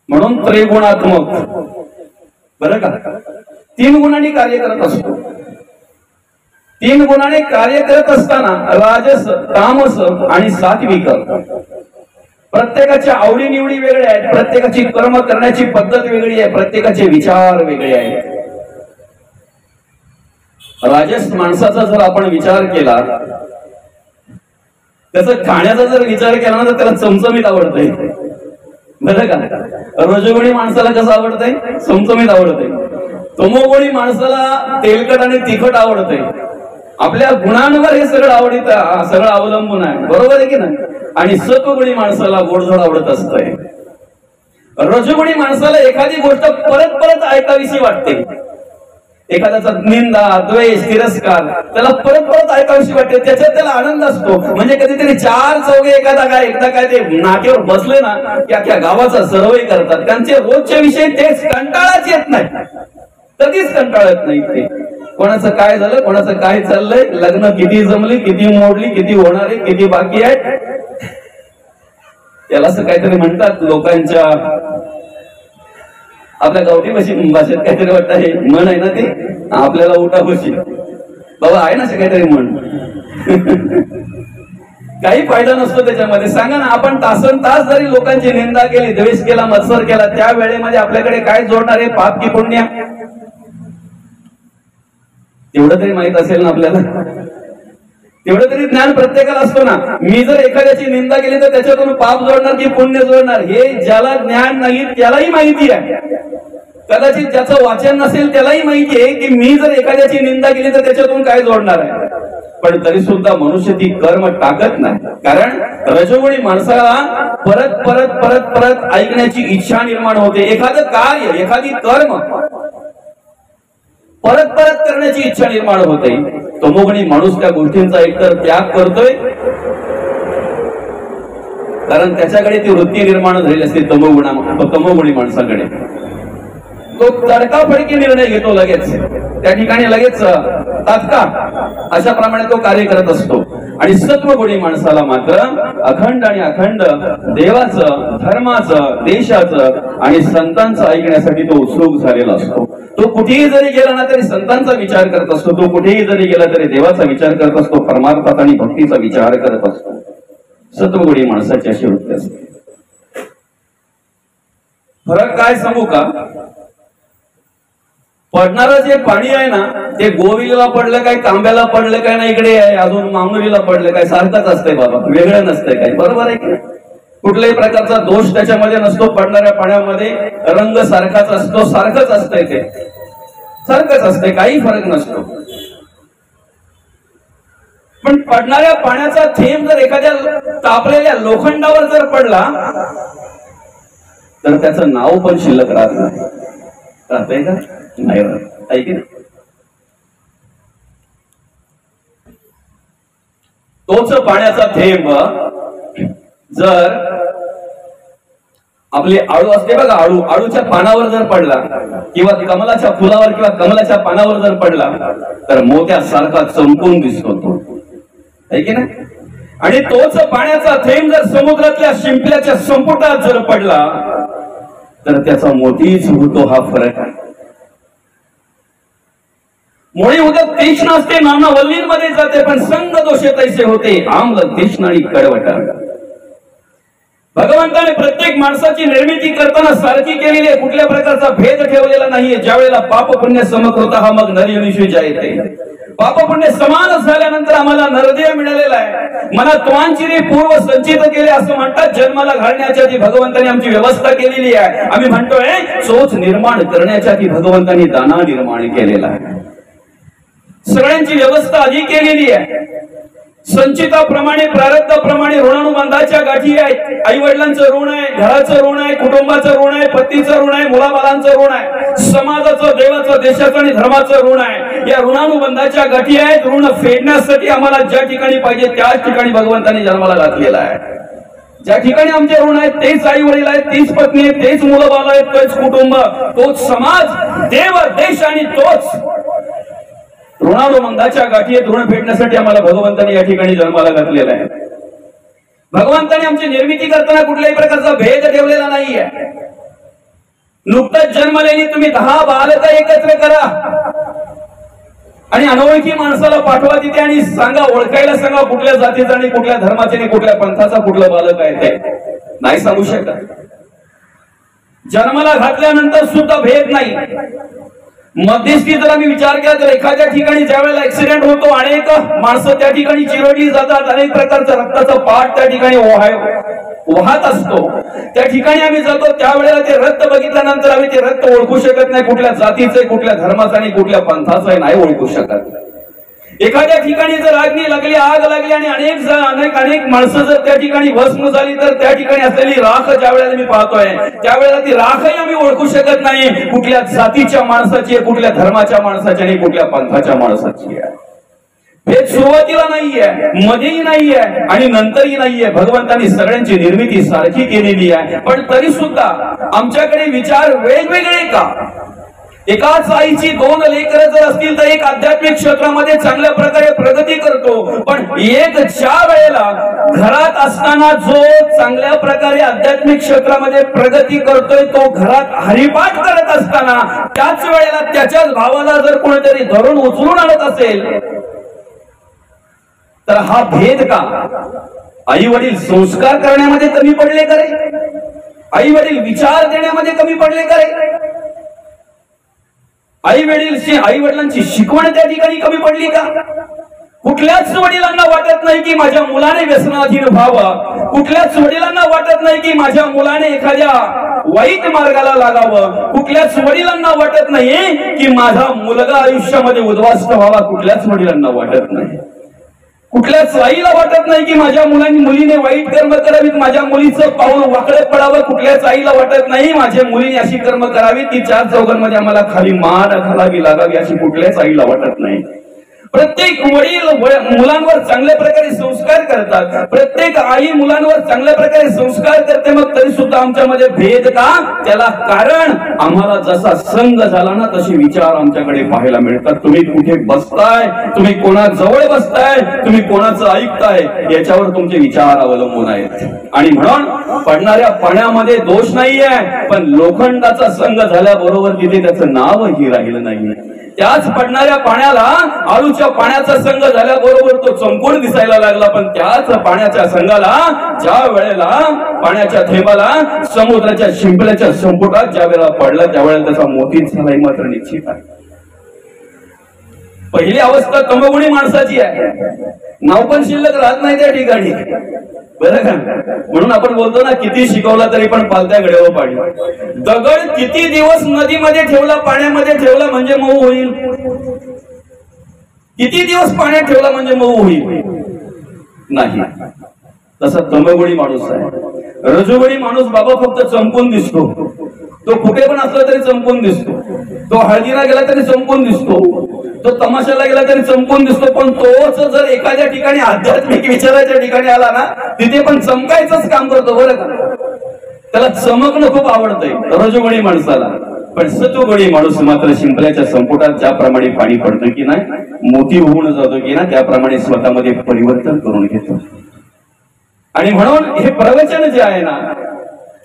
म्हणून त्रिगुणात्मक बरं का. 3 गुणांनी कार्य करत असतो. 3 गुणाने कार्य करत असताना राजस, तामस आणि सात्विक. प्रत्येकाच्या आवडीनिवडी वेगळ्या आहेत, प्रत्येकाची कर्म करण्याची पद्धत वेगळी आहे, प्रत्येकाचे विचार वेगळे आहेत. राजस माणसाचा जर आपण विचार केला, त्याचा खाण्याचा जर विचार केला ना तर त्याला चमचमीत आवडतंय बरं का. रजोगुणी माणसाला कसं आवडतंय? चमचमीत आवडतंय. तमोगुणी माणसाला तेलकट आणि तिखट आवडतंय. आपल्या गुणांवर हे सगळं अवलंबून आहे, बरोबर आहे की नाही. आणि सत्वगुणी माणसाला गोडधोड आवडत असतंय. रजोगुणी माणसाला एखादी गोष्ट परत परत ऐकावीशी वाटते. एखाद्याचा निंदा, द्वेष, तिरस्कार त्याला परत परत ऐकावीशी वाटते, त्याच्यात त्याला आनंद असतो. म्हणजे कधीतरी 4 चौघे एकदा काय ते नाक्यावर बसले ना की अख्ख्या गावाचा सर्वे करतात. त्यांचे रोजचे विषय तेच, कंटाळाच येत नाही, कधीच कंटाळत नाही ते. कोणाचं काय झालं, कोणाचं काय चाललंय, लग्न किती जमली, किती मोडली, किती होणार आहे, किती बाकी आहेत, त्याला असं काहीतरी म्हणतात लोकांच्या आपल्या गावठी भाषेत काहीतरी वाटतं. हे म्हण आहे ना ते, आपल्याला उठा बशी बाबा आहे ना काहीतरी म्हण. काही फायदा नसतो त्याच्यामध्ये. सांगा ना, आपण तासन तास जरी लोकांची निंदा केली, द्वेष केला, मत्सर केला, त्या वेळेमध्ये आपल्याकडे काय जोडणार आहे, पाप की पुण्य? तेवढं तरी माहित असेल ना आपल्याला, तेवढं तरी ज्ञान प्रत्येकाला असतो ना. मी जर एखाद्याची निंदा केली तर त्याच्यातून पाप जोडणार की पुण्य जोडणार, हे ज्याला ज्ञान नाही त्यालाही माहिती आहे. कदाचित ज्याचं वाचन नसेल त्यालाही माहिती आहे की मी जर एखाद्याची निंदा केली तर त्याच्यातून काय जोडणार आहे. पण तरी सुद्धा मनुष्य ती कर्म टाकत नाही. कारण रजोगुणी माणसाला परत परत परत परत ऐकण्याची इच्छा निर्माण होते. एखादं कार्य, एखादी कर्म परत परत करण्याची इच्छा निर्माण होते. तमोगुणी माणूस त्या गोष्टींचा एकतर त्याग करतोय, कारण त्याच्याकडे ती वृत्ती निर्माण झालेली असते. तमोगुणी माणसाकडे तो तडकाफडकी निर्णय घेतो लगेच, त्या ठिकाणी लगेच तात्काळ अशा प्रमाणे तो कार्य करत असतो. आणि सत्वगुणी माणसाला मात्र अखंड आणि अखंड देवाचं, धर्माचं, देशाचं आणि संतांचं ऐकण्यासाठी तो उत्सुक झालेला असतो. तो कुठेही जरी गेला ना तरी संतांचा विचार करत असतो, तो कुठेही जरी गेला तरी देवाचा विचार करत असतो, परमार्थात आणि भक्तीचा विचार करत असतो. सत्वगुणी माणसाची अशी वृत्ती असते. फरक काय सांगू का? पडणारं जे पाणी आहे ना ते गोविलीला पडलं काय, तांब्याला पडलं काय, ना इकडे आहे अजून मांगरीला पडलं काय, सारखंच असतंय बाबा, वेगळं नसतंय काय. बरोबर आहे की? कुठल्याही प्रकारचा दोष त्याच्यामध्ये नसतो. पडणाऱ्या पाण्यामध्ये रंग सारखाच असतो, सारखंच असतंय, ते सारखंच असतंय, काही फरक नसतो. पण पडणाऱ्या पाण्याचा थेंब जर एखाद्या तापलेल्या लोखंडावर जर पडला तर त्याचं नाव पण शिल्लक राहत नाही. राहतंय का? नाही राहत. ऐक ना, तोच पाण्याचा थेंब जर आपली आळू असते बघा, आळूच्या पानावर जर पडला किंवा कमलाच्या फुलावर किंवा कमलाच्या पानावर जर पडला तर मोत्यासारखा चमकून दिसतो तो, है की नाही? आणि तोच पाण्याचा थेंब जर समुद्रातल्या शिंपल्याच्या संपुटात जर पडला तर त्याचा मोतीच होतो. हा फरक आहे. मुळे उदक तीक्ष्ण असते नाना वल्लींमध्ये जाते, पण संग दोषे तैसे होते आम्ल तीक्ष्ण आणि कडवटा. भगवंताने प्रत्येक माणसाची निर्मिती करताना सारखी केलेली आहे, कुठल्या प्रकारचा भेद ठेवलेला नाहीये. ज्या वेळेला पाप पुण्य समक होता हा मग नरयुनिषु येते. पाप पुण्य समान झाल्यानंतर आम्हाला नरदेह मिळालेला आहे. मला त्वांचिरे पूर्व संचित केले असं म्हणतात. जन्माला घालण्याच्या आधी भगवंताने आमची व्यवस्था केलेली आहे. आम्ही म्हणतोय चोच निर्माण करण्याच्या आधी भगवंताने दाना निर्माण केलेला आहे. सगळ्यांची व्यवस्था आधी केलेली आहे. संचिताप्रमाणे प्रारब्धाप्रमाणे ऋणानुबंधाच्या गाठी आहेत. आई वडिलांचं ऋण आहे, घराचं ऋण आहे, कुटुंबाचं ऋण आहे, पतीचं ऋण आहे, मुलाबालांचं ऋण आहे, समाजाचं, देवाचं, देशाचं आणि धर्माचं ऋण आहे. या ऋणानुबंधाच्या गाठी आहेत. ऋण फेडण्यासाठी आम्हाला ज्या ठिकाणी पाहिजे त्याच ठिकाणी भगवंताने जन्माला घातलेला आहे. ज्या ठिकाणी आमचे ऋण आहेत तेच आई वडील आहेत, तीच पत्नी आहे, तेच मुलं बाळ आहेत, तोच कुटुंब, तोच समाज, देव, देश आणि तोच ऋणानुबंधाच्या गाठी आहेत. ऋण फेडण्यासाठी आम्हाला भगवंताने या ठिकाणी जन्माला घातलेला आहे. भगवंताने आमची निर्मिती करताना कुठल्याही प्रकारचा भेद ठेवलेला नाहीये. नुकताच जन्मलेली तुम्ही 10 बालकं एकत्र करा आणि अनोळखी माणसाला पाठवा तिथे आणि सांगा, ओळखायला सांगा कुठल्या जातीचा आणि कुठल्या धर्माचा आणि कुठल्या पंथाचा कुठलं बालक आहे ते. नाही सांगू शकत. जन्माला घातल्यानंतर सुद्धा भेद नाही. मध्यस्थी जर आम्ही विचार केला तर एखाद्या ठिकाणी ज्या वेळेला ऍक्सिडेंट होतो अनेक माणसं त्या ठिकाणी चिरडली जातात, अनेक प्रकारचा रक्ताचा पाठ त्या ठिकाणी वाहत असतो. त्या ठिकाणी आम्ही जातो, त्यावेळेला ते रक्त बघितल्यानंतर आम्ही ते रक्त ओळखू शकत नाही कुठल्या जातीचं, कुठल्या धर्माचं आणि कुठल्या पंथाचं नाही ओळखू शकत. एखाद्या ठिकाणी जर अग्नी लागली, आग लागली आणि अनेक माणसं जर त्या ठिकाणी भस्म झाली तर त्या ठिकाणी असलेली राख ज्या वेळेला मी पाहतोय त्यावेळेला ती राखही आम्ही ओळखू शकत नाही कुठल्या जातीच्या माणसाची आहे, कुठल्या धर्माच्या माणसाची आणि कुठल्या पंथाच्या माणसाची आहे. हे सुरुवातीला नाहीये, मध्येही नाहीये आणि नंतरही नाहीये. भगवंतांनी सगळ्यांची निर्मिती सारखी केलेली आहे, पण तरी सुद्धा आमच्याकडे विचार वेगवेगळे का? एकाच आईची 2 लेकरं जर असतील तर एक आध्यात्मिक क्षेत्रामध्ये चांगल्या प्रकारे प्रगती करतो, पण एक ज्या वेळेला घरात असताना जो चांगल्या प्रकारे आध्यात्मिक क्षेत्रामध्ये प्रगती करतोय तो घरात हरिपाठ करत असताना त्याच वेळेला त्याच्याच भावाला जर कोणीतरी धरून उचलून आणत असेल तर हा भेद का? आई वडील संस्कार करण्यामध्ये कमी पडले करे? आई वडील विचार देण्यामध्ये कमी पडले करे? आई वडिलांची शिकवण त्या ठिकाणी कमी पडली का? कुठल्याच वडिलांना वाटत नाही की माझ्या मुलाने व्यसनाधीन व्हावं. कुठल्याच वडिलांना वाटत नाही की माझ्या मुलाने एखाद्या वाईट मार्गाला लागावं. कुठल्याच वडिलांना वाटत नाही की माझा मुलगा आयुष्यामध्ये उद्ध्वस्त व्हावा. कुठल्याच वडिलांना वाटत नाही. कुठल्याच आईला वाटत नाही की माझ्या मुलीने वाईट कर्म करावीत, माझ्या मुलीचं पाऊल वाकडे पडावं. कुठल्याच आईला वाटत नाही माझ्या मुलीने अशी कर्म करावी की 4 चौघांमध्ये आम्हाला खाली मान घालावी लागावी, अशी कुठल्याच आईला वाटत नाही. प्रत्येक वडील मुलांवर चांगल्या प्रकारे संस्कार करतात, प्रत्येक आई मुलांवर चांगल्या प्रकारे संस्कार करते. मग तरी सुद्धा आमच्यामध्ये भेद का? त्याला कारण आम्हाला जसा संघ झाला ना तसे विचार आमच्याकडे पाहायला मिळतात. तुम्ही कुठे बसताय, तुम्ही कोणाजवळ बसताय, तुम्ही कोणाचं ऐकताय याच्यावर तुमचे विचार अवलंबून आहेत. आणि म्हणून पडणाऱ्या पाण्यामध्ये दोष नाहीये, पण लोखंडाचा संघ झाल्याबरोबर तिथे त्याचं नावही राहिलं नाही. त्याच पडणाऱ्या पाण्याला आळूच्या पाण्याचा संघ झाल्याबरोबर तो चमकून दिसायला लागला, पण त्याच पाण्याच्या संघाला ज्या वेळेला पाण्याच्या थेंबाला समुद्राच्या शिंपल्याच्या संपुटात ज्या वेळेला पडला त्यावेळेला त्याचा मोतीच झाला मात्र निश्चित आहे. पहिली अवस्था तमगुणी माणसाची आहे, नाव पण शिल्लक राहत नाही त्या ठिकाणी, बरं का? म्हणून आपण बोलतो ना, किती शिकवला तरी पण पालत्या गड्यावर पाडी. दगड किती दिवस नदीमध्ये ठेवला, पाण्यामध्ये ठेवला म्हणजे मऊ होईल? किती दिवस पाण्यात ठेवला म्हणजे मऊ होईल? नाही. तसा तमगुणी माणूस आहे. रजुगुणी माणूस बाबा फक्त चमकून दिसतो, तो कुठे पण असला तरी चमकून दिसतो, तो हळदीला गेला तरी चमकून दिसतो, तो तमाशाला गेला तरी चमकून दिसतो. पण तोच जर एखाद्या ठिकाणी आध्यात्मिक विचाराच्या ठिकाणी आला ना तिथे पण चमकायचंच काम करतो, बरं का? त्याला चमकणं खूप आवडतंय रजुगुणी माणसाला. पण सत्वगुणी माणूस मात्र शिंपल्याच्या संपुटात ज्याप्रमाणे पाणी पडतं की नाही, मोती होऊन जातो की ना, त्याप्रमाणे स्वतःमध्ये परिवर्तन करून घेतो. आणि म्हणून हे प्रवचन जे आहे ना,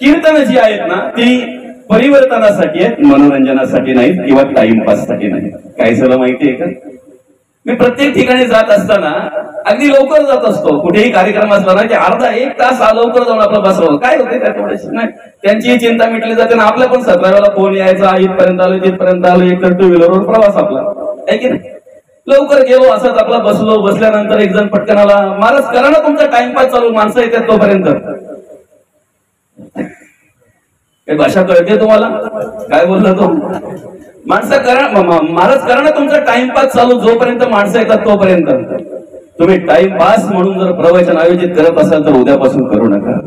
कीर्तन जी आहेत ना, ती परिवर्तनासाठी आहेत, मनोरंजनासाठी नाहीत किंवा टाइमपाससाठी नाही. काय झालं माहितीये का, मी प्रत्येक ठिकाणी जात असताना अगदी लवकर जात असतो. कुठेही कार्यक्रम असला ना की अर्धा एक तास लवकर जाऊन आपलं बसवलं. काय होते त्या थोडेसे नाही, त्यांची चिंता मिटली जाते ना. आपल्या पण 17 वेळेला फोन यायचा, इथपर्यंत आलो तिथपर्यंत आलो, एक तर टू व्हीलरवर प्रवास आपला आहे की नाही. लवकर गेलो, असंच आपला बसलो. बसल्यानंतर एक जण पटकन आला, महाराज करा ना तुमचा टाइमपास चालू, माणसं येतात तोपर्यंत. काही भाषा कळते तुम्हाला काय बोलला तो? माणसं करा, महाराज करा ना तुमचा टाइमपास चालू, जोपर्यंत माणसं येतात तोपर्यंत. तुम्ही टाइमपास म्हणून जर प्रवचन आयोजित करत असाल तर उद्यापासून करू नका.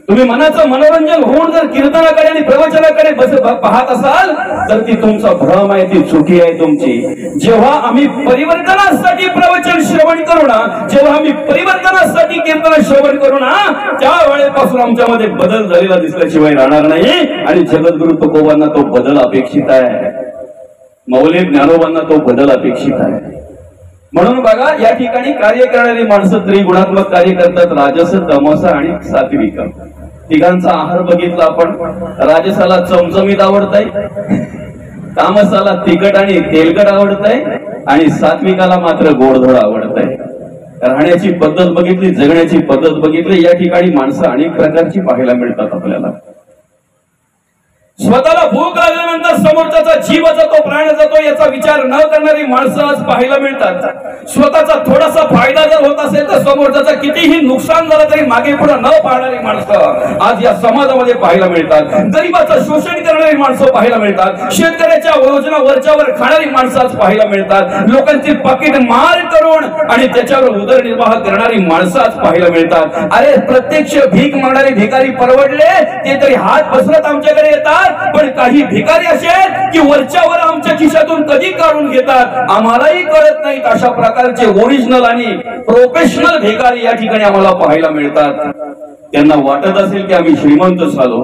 तुम्ही मनाचं मनोरंजन होऊन जर कीर्तनाकडे आणि प्रवचनाकडे पाहत असाल तर ती तुमचा भ्रम आहे, ती चुकी आहे तुमची. जेव्हा आम्ही परिवर्तनासाठी प्रवचन श्रवण करू ना, जेव्हा आम्ही परिवर्तनासाठी कीर्तन श्रवण करू ना, त्या वेळेपासून आमच्यामध्ये बदल झालेला दिसल्याशिवाय राहणार नाही. आणि जगद्गुरु तुकोबांना तो बदल अपेक्षित आहे, मौली ज्ञानोबांना तो बदल अपेक्षित आहे. म्हणून बघा, या ठिकाणी कार्य करणारी माणसं त्रिगुणात्मक कार्य करतात, राजस, तमस आणि सात्विक. तिघांचा आहार बघितला आपण. राजसाला चमचमीत आवडतंय, तामसाला तिखट आणि तेलकट आवडतंय, आणि सात्विकाला मात्र गोडधोड आवडतंय. राहण्याची पद्धत बघितली, जगण्याची पद्धत बघितली, या ठिकाणी माणसं अनेक प्रकारची पाहायला मिळतात आपल्याला. स्वतःला भूक लागल्यानंतर समोरच्याचा जीव जातो, प्राण जातो याचा विचार न करणारी माणसं आज पाहायला मिळतात. स्वतःचा थोडासा फायदा जर होत असेल तर समोरच्याचा कितीही नुकसान झालं तरी मागे पुढे न पाहणारी माणसं आज या समाजामध्ये पाहायला मिळतात. गरिबाचं शोषण करणारी माणसं पाहायला मिळतात. शेतकऱ्याच्या योजना वरच्यावर खाणारी माणसं आज पाहायला मिळतात. लोकांची पाकिट मार करून आणि त्याच्यावर उदरनिर्वाह करणारी माणसं आज पाहायला मिळतात. अरे प्रत्यक्ष भीक मागणारे भिकारी परवडले ते तरी हात पसरत आमच्याकडे येतात, पण काही भिकारी असे आहेत की वरच्यावर आमच्या खिशातून कधी काढून घेतात आम्हालाही कळत नाहीत. अशा प्रकारचे ओरिजिनल आणि प्रोफेशनल भिकारी या ठिकाणी आम्हाला पाहायला मिळतात. त्यांना वाटत असेल की आम्ही श्रीमंत झालो.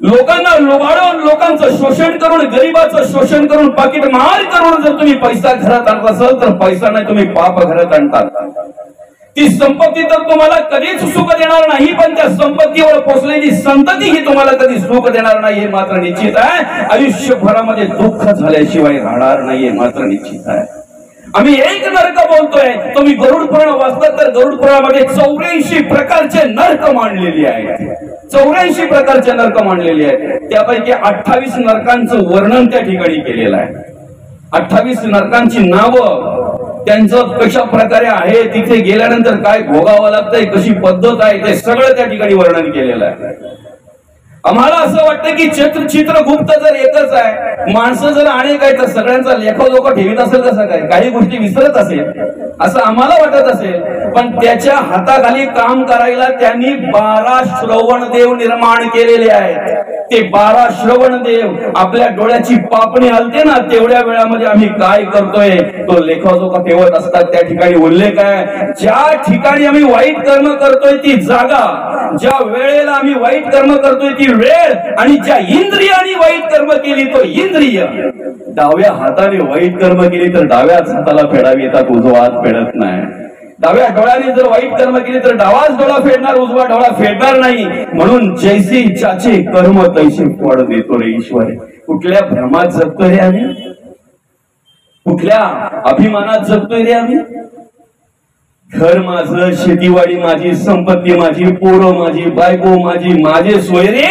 लोकांना लुबाडून, लोकांचं शोषण करून, गरिबाचं शोषण करून, पाकिट मार करून जर तुम्ही पैसा घरात आणत असाल तर पैसा नाही, तुम्ही पाप घरात आणतात. ती संपत्ती तर तुम्हाला कधीच सुख देणार नाही, पण त्या संपत्तीवर पोचलेली संतती ही तुम्हाला कधी सुख देणार नाही हे मात्र निश्चित आहे. आयुष्यभरामध्ये दुःख झाल्याशिवाय राहणार नाही हे मात्र निश्चित आहे. आम्ही एक नरक बोलतोय, तुम्ही गरुड पुराण वाचतात तर गरुड पुराणामध्ये 84 प्रकारचे नरक मांडलेले आहेत. 84 प्रकारचे नरक मांडलेले आहेत. त्यापैकी 28 नरकांचं वर्णन त्या ठिकाणी केलेलं आहे. 28 नरकांची नावं त्यांचं कशा प्रकारे आहे, तिथे गेल्यानंतर काय भोगावं लागतंय, कशी पद्धत आहे, ते सगळं त्या ठिकाणी वर्णन केलेलं आहे. आम्हाला असं वाटतं की चित्रगुप्त जर एकच आहे, माणसं जर अनेक आहे तर सगळ्यांचा लेखोजोखा ठेवीत असेल कसं काय, काही गोष्टी विसरत असेल असं आम्हाला वाटत असेल. पण त्याच्या हाताखाली काम करायला त्यांनी 12 श्रवणदेव निर्माण केलेले आहेत. ते 12 श्रवणदेव आपल्या डोळ्याची पापणी हलते ना तेवढ्या वेळामध्ये आम्ही काय करतोय तो लेखोजोखा ठेवत असतात. त्या ठिकाणी उल्लेख आहे, ज्या ठिकाणी आम्ही वाईट कर्म करतोय ती जागा, ज्या वेळेला आम्ही वाईट कर्म करतोय ती वेळ, आणि ज्या इंद्रियाने वाईट कर्म केली तो इंद्रिय. डाव्या हाताने वाईट कर्म केली तर डाव्याच हाताला फेडावी येतात, उजवा हात फेडत नाही. डाव्या डोळ्याने जर वाईट कर्म केली तर डावाच डोळा फेडणार, उजवा डोळा फेडणार नाही. म्हणून जैसे ज्याचे कर्म तैसे फळ देतो रे ईश्वर. कुठल्या भ्रमात जगतोय रे आम्ही, कुठल्या अभिमानात जगतोय रे आम्ही. घर माझं, शेतीवाडी माझी, संपत्ती माझी, पोरं माझी, बायको माझी, माझे सोयरे.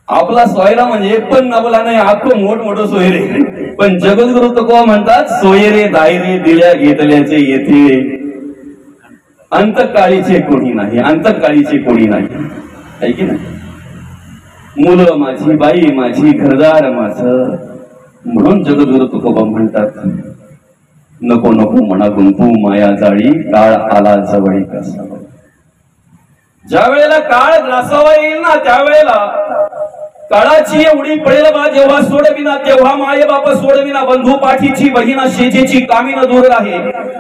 आपला सोयरा म्हणजे पण नवला नाही, अख्खं मोठमोठं सोयरे. पण जगद्गुरु तुकोबा म्हणतात, सोयरे दायरे दिल्या घेतल्याचे येथे अंतकाळीचे कोणी नाही, अंतकाळीचे कोणी नाही, आहे की नाही. मुलं माझी, बाई माझी, घरदार माझं. म्हणून जगद्गुरु तुकोबा म्हणतात, नको नको मना गुंतू माया जाळी, काळ आला जवळी कसा. ज्या वेळेला काळ ग्रासावा येईल ना त्यावेळेला काळाची एवढी पडेल बा, जेव्हा सोडविना तेव्हा माये बाप सोडविना, बंधू पाठीची बहिणा शेजेची कामीन दूर राहे,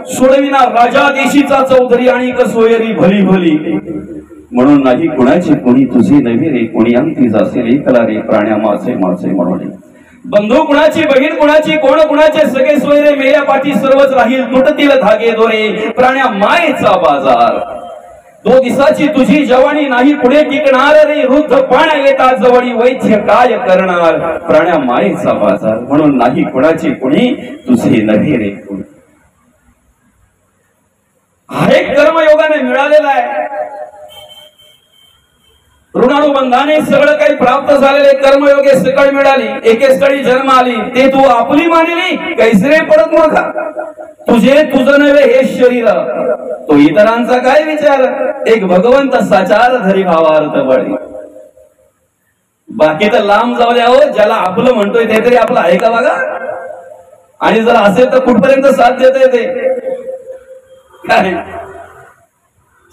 सोडविना राजा देशीचा चौधरी आणि सोयरी भली भली. म्हणून नाही कुणाची कोणी तुझी नव्हे रे, कोणी अंती जासेल एकला रे प्राण्या माझे माझे म्हणून. बंधू कुणाची, बहीण कुणाची, कोण कुणाचे, सगळे सोयरे मेल्या पाठी सर्वच राहील, तुटतील धागे दोरे प्राण्या मायेचा बाजार. दो दिसाची तुझी जवानी नाही पुढे टिकणार रे वृद्ध पाण्या येतात जवळी वैद्य काय करणार प्राण्या मायेचा बाजार म्हणून नाही कुणाची कुणी तुझे नव्हे रे कुणी. हा एक कर्मयोगाने मिळालेला आहे. ऋणानुबंधाने सगळं काही प्राप्त झालेले कर्मयोगे सकळ मिळाली. एके स्थळी जन्म आली ते तू आपली मानली कैसरे पडत मूर्खा. तुझे तुझं नव्हे हे शरीर तो इतरांचा काय विचार. एक भगवंत साचार धरी भावार्थ बळी. बाकी तर लांब जाऊ द्या हो. ज्याला आपलं म्हणतोय ते तरी आपलं आहे का बघा. आणि जर असेल तर कुठपर्यंत साथ देता येते काय.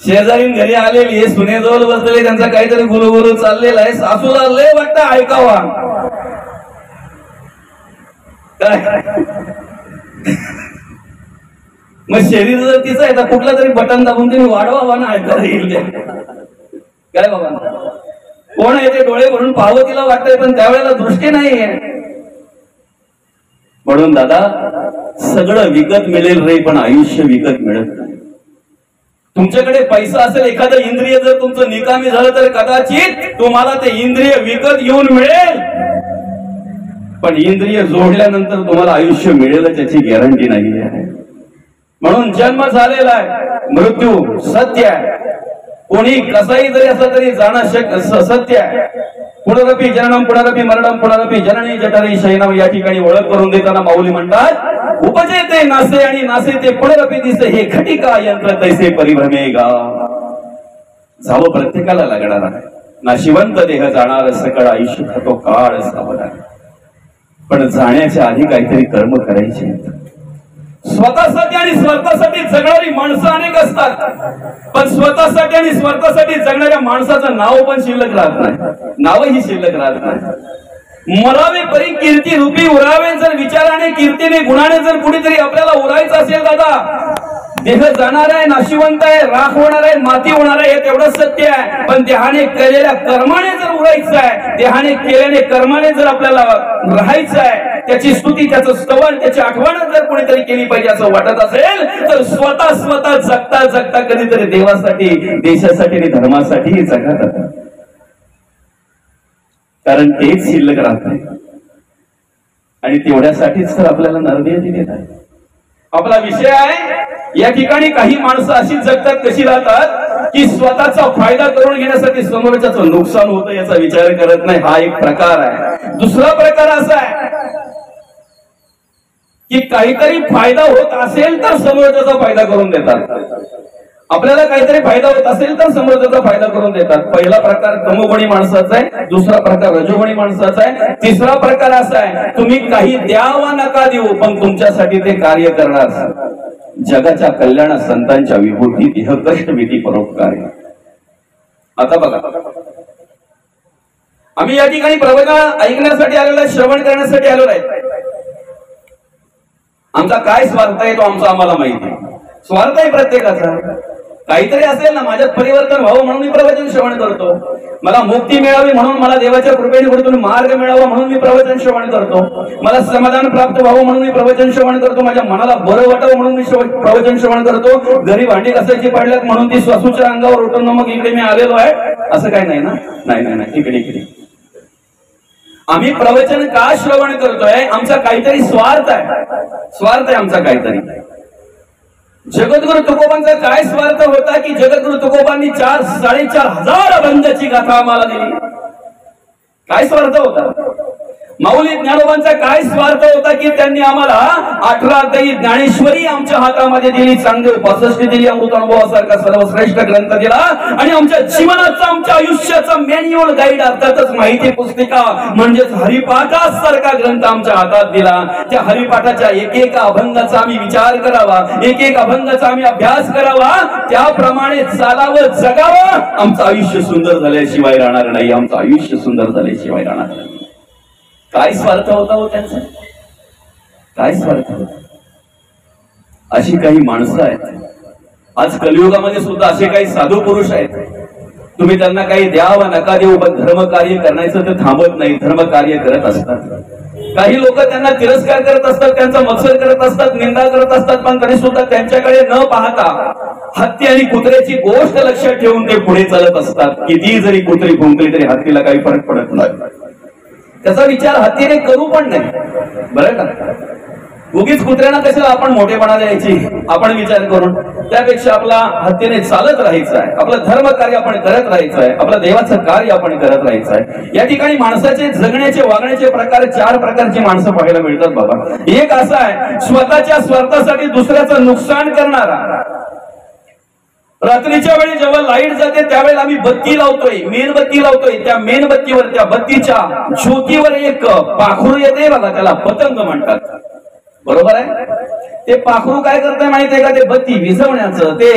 शेजारी घरी आलेली सुनेजवळ बसलेले त्यांचा काहीतरी गुलगुलू चाललेला आहे. सासूला लय वाटतं ऐकावा काय. मग शरीर जर तिचं आहे तर कुठला तरी बटन दाबून तुम्ही वाढवा ना ऐकायला येईल काय बाबा. कोण आहे ते डोळे भरून पाहावं तिला वाटतंय पण त्यावेळेला दृष्टी नाहीये. म्हणून दादा सगळं विकत मिळेल रे पण आयुष्य विकत मिळत नाही. तुमच्याकडे पैसा असेल एखादं इंद्रिय जर तुमचं निकामी झालं तर कदाचित तुम्हाला ते इंद्रिय विकत येऊन मिळेल. पण इंद्रिय जोडल्यानंतर तुम्हाला आयुष्य मिळेल त्याची गॅरंटी नाही आहे. म्हणून जन्म झालेला आहे मृत्यू सत्य आहे. कोणी कसाही जरी असं तरी जाणं सत्य आहे. पुनरपी जननम पुनरपी मरणम पुनरपी जननी जठरी शयनम या ठिकाणी ओळख करून देताना माऊली म्हणतात उपजे ते नासे आणि नासे ते पुनरपी दिसे हे घटिका यंत्र तैसे परिभ्रमेगा. जावं प्रत्येकाला लागणार आहे. नाशिवंत देह जाणार सकळ आयुष्य तो काळ सावधान. पण जाण्याच्या आधी काहीतरी कर्म करायचे. स्वतःसाठी आणि स्वार्थासाठी जगणारी माणसं अनेक असतात पण स्वतःसाठी आणि स्वार्थासाठी जगणाऱ्या माणसाचं नाव पण शिल्लक राहत नाही. नावही शिल्लक राहत नाही. मरावे परी कीर्ती रूपी उरावे. जर विचाराने कीर्तीने गुणाने जर कुणीतरी आपल्याला उरायचं असेल दादा देह जाणार आहे नाशिवंत आहे राख होणार आहे माती होणार आहे हे तेवढं सत्य आहे. पण देहाने केलेल्या कर्माने जर उरायचं आहे देहाने केल्याने कर्माने जर आपल्याला राहायचं आहे त्याची स्तुती त्याचं स्तवन त्याची आठवण जर कोणीतरी केली पाहिजे असं वाटत असेल तर स्वतः जगता जगता कधीतरी देवासाठी देशासाठी आणि धर्मासाठी जगा. कारण तेच शिल्लक राहत नाही आणि तेवढ्यासाठीच तर आपल्याला नरदेह दिलेला आहे. आपला विषय आहे या ठिकाणी काही माणसं अशी जगतात कशी राहतात की स्वतःचा फायदा करून घेण्यासाठी समोरच्याचं नुकसान होतं याचा विचार करत नाही. हा एक प्रकार आहे. दुसरा प्रकार असा आहे की काहीतरी फायदा होत असेल तर समोरच्याचा फायदा करून देतात. आपल्याला काहीतरी फायदा होत असेल तर समोरच्याचा फायदा करून देतात. पहिला प्रकार तमोगुणी माणसाचा आहे. दुसरा प्रकार रजोगुणी माणसाचा आहे. तिसरा प्रकार असा आहे तुम्ही काही द्यावा नका देऊ पण तुमच्यासाठी ते कार्य करणार. जगाच्या कल्याण संतांच्या विभूती देह कष्ट भीती परोपकार. आता बघा आम्ही या ठिकाणी प्रवचन ऐकण्यासाठी आलेलो आहे श्रवण करण्यासाठी आलेलो आहे. आमचा काय स्वार्थ आहे तो आमचा आम्हाला माहिती आहे. स्वार्थ आहे प्रत्येकाचा. काहीतरी असेल ना माझ्यात परिवर्तन व्हावं म्हणून मी प्रवचन श्रवण करतो. मला मुक्ती मिळावी म्हणून मला देवाच्या कृपेने कुठून मार्ग मिळावा म्हणून मी प्रवचन श्रवण करतो. मला समाधान प्राप्त व्हावं म्हणून मी प्रवचन श्रवण करतो. माझ्या मनाला बरं वाटावं म्हणून मी प्रवचन श्रवण करतो. घरी भांडी घासायची पडल्यात म्हणून ती स्वसूच्या अंगावर उठून मग इकडे मी आलेलो आहे असं काही नाही ना. नाही इकडे आम्ही प्रवचन का श्रवण करतोय अमचा काहीतरी स्वार्थ आहे. स्वार्थ आहे आमचा काहीतरी. जगद्गुरु तुकोबांचा काय स्वार्थ होता की जगद्गुरु तुकोबांनी 4,500 अभंगाची गाथा आम्हाला दिली. काय स्वार्थ होता. माऊली ज्ञानोबांचा काय स्वार्थ होता की त्यांनी आम्हाला 18 अध्यायी ज्ञानेश्वरी आमच्या हातामध्ये दिली. चांगली 65 दिली. अमृतानुभवासारखा सर्वश्रेष्ठ ग्रंथ दिला आणि आमच्या जीवनाचा आमच्या आयुष्याचा मॅन्युअल गाईड अर्थातच माहिती पुस्तिका म्हणजेच हरिपाठासारखा ग्रंथ आमच्या हातात दिला. त्या हरिपाठाच्या एक अभंगाचा आम्ही विचार करावा. एक अभंगाचा आम्ही अभ्यास करावा. त्याप्रमाणे चालावं जगावं. आमचं आयुष्य सुंदर झाल्याशिवाय राहणार नाही. आमचं आयुष्य सुंदर झाल्याशिवाय राहणार नाही. काय स्वार्थ होता हो त्यांचा. काय स्वार्थ होता. अशी काही माणसं आहेत आज कलियुगामध्ये सुद्धा. असे काही साधू पुरुष आहेत तुम्ही त्यांना काही द्यावा नका देऊ पण धर्म कार्य करण्याचं ते थांबत नाही. धर्म कार्य करत असतात. काही लोक त्यांना तिरस्कार करत असतात त्यांचा मत्सर करत असतात निंदा करत असतात पण तरी सुद्धा त्यांच्याकडे न पाहता हत्ती आणि कुत्र्याची गोष्ट लक्षात ठेवून ते पुढे चालत असतात. किती जरी कुत्री भुंकली तरी हत्तीला काही फरक पडत नाही. त्याचा विचार हत्तीने करू पण नाही. बरं का, उगीच कुत्र्यांना कशाला आपण मोठेपणा द्यायची आपण विचार करून. त्यापेक्षा आपला हत्तीने चालत राहायचं आहे, आपलं धर्म कार्य आपण करत राहायचं आहे, आपलं देवाचं कार्य आपण करत राहायचं आहे. या ठिकाणी माणसाचे जगण्याचे वागण्याचे प्रकार 4 प्रकारची माणसं पाहायला मिळतात बाबा. एक असा आहे स्वतःच्या स्वार्थासाठी दुसऱ्याचं नुकसान करणारा. रात्रीच्या वेळी जेव्हा लाईट जाते त्यावेळेला आम्ही बत्ती लावतोय, मेणबत्ती लावतोय. त्या मेणबत्तीवर त्या बत्तीच्या ज्योतीवर एक पाखरू येते बघा, त्याला पतंग म्हणतात. बरोबर आहे. ते पाखरू काय करतंय माहितीये का, ते बत्ती विझवण्याचं, ते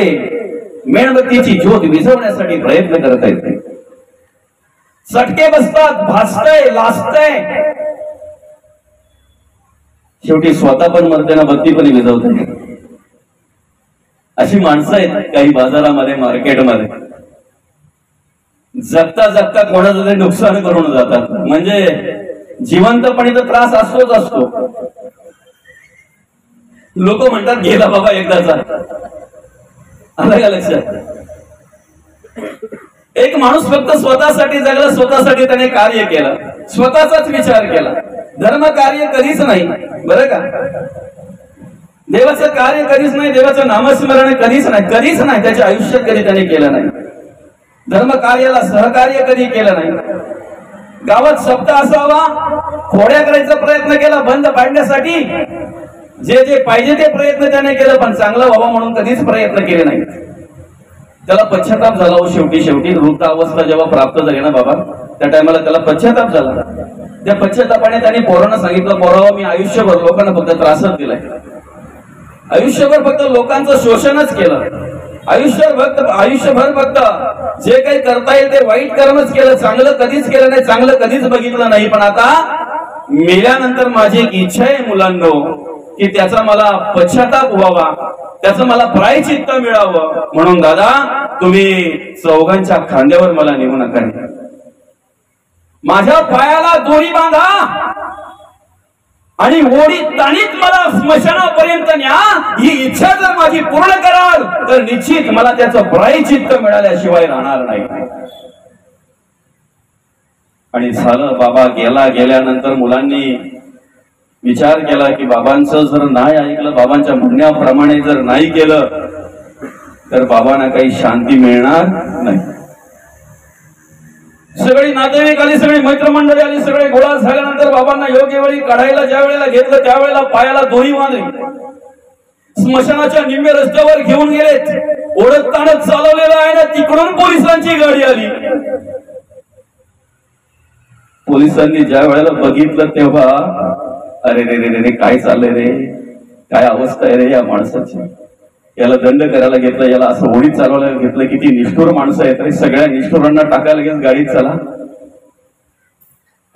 मेणबत्तीची ज्योत विझवण्यासाठी प्रयत्न करत आहेत. चटके बसतात, भासतय, लाजतय, शेवटी स्वतः पण मरते ना, बत्ती पण विझवते. अशी माणसं आहेत काही बाजारामध्ये, मार्केटमध्ये. जगता जगता कोणाचं तरी नुकसान करून जातात. म्हणजे जिवंतपणीचा त्रास असतोच असतो. लोक म्हणतात गेला बाबा एकदाचा. आलं का लक्षात? एक माणूस फक्त स्वतःसाठी जगला, स्वतःसाठी त्याने कार्य केलं, स्वतःचाच विचार केला. धर्म कार्य कधीच नाही. बरं का, देवाचं कार्य कधीच नाही, देवाचं नामस्मरण कधीच नाही, कधीच नाही. त्याच्या आयुष्यात कधी त्याने केलं नाही. धर्म कार्याला सहकार्य कधी केलं नाही. गावात सप्ताह असावा, खोड्या करायचा प्रयत्न केला बंद पाडण्यासाठी. जे जे पाहिजे ते प्रयत्न त्याने केलं, पण चांगलं व्हावं म्हणून कधीच प्रयत्न केले नाही. त्याला पश्चाताप झाला. शेवटी वृद्धावस्था जेव्हा प्राप्त झाली ना बाबा, त्या टायमाला त्याला पश्चाताप झाला. त्या पश्चातापाने त्याने पोरांना सांगितलं, पोरावा मी आयुष्यभर लोकांना फक्त त्रासच दिलाय, आयुष्यभर फक्त लोकांचं शोषणच केलं, आयुष्यभर फक्त जे काही करता येईल ते वाईट कर्मच केलं, चांगलं कधीच केलं नाही, चांगलं कधीच बघितलं नाही. पण आता मेल्यानंतर माझी एक इच्छा आहे मुलांनो, की त्याचा मला पश्चाताप व्हावा, त्याचं मला प्रायचित्त मिळावं. म्हणून दादा तुम्ही चौघांच्या खांद्यावर मला नेऊ नका, माझ्या पायाला दोरी बांधा आणि ओढी ताणीत मला स्मशानापर्यंत न्या. ही इच्छा जर माझी पूर्ण कराल तर निश्चित मला त्याचं प्रायचित्त मिळाल्याशिवाय राहणार नाही. आणि झालं. बाबा गेल्यानंतर मुलांनी विचार केला की बाबांचं जर नाही ऐकलं, बाबांच्या म्हणण्याप्रमाणे जर नाही केलं तर बाबांना काही शांती मिळणार नाही. सगळी नातेवाईक आली, सगळी मित्रमंडळी आली, सगळे गोळा झाल्यानंतर बाबांना योग्य वेळी काढायला ज्या वेळेला घेतलं त्यावेळेला पायाला दोरी बांधली, स्मशानाच्या निम्मे रस्त्यावर घेऊन गेलेत. ओढत ताणत चालवलेलं आहे ना, तिकडून पोलिसांची गाडी आली. पोलिसांनी ज्या वेळेला बघितलं तेव्हा अरे रे रे रे काय चाललंय रे, काय अवस्था आहे रे या माणसाची, याला दंड करायला घेतलं, याला असं होळीत चालवायला घेतलं. किती निष्ठुर माणसं आहेत रे, सगळ्या निष्ठुरांना टाकायला लगेच गाडीत चला.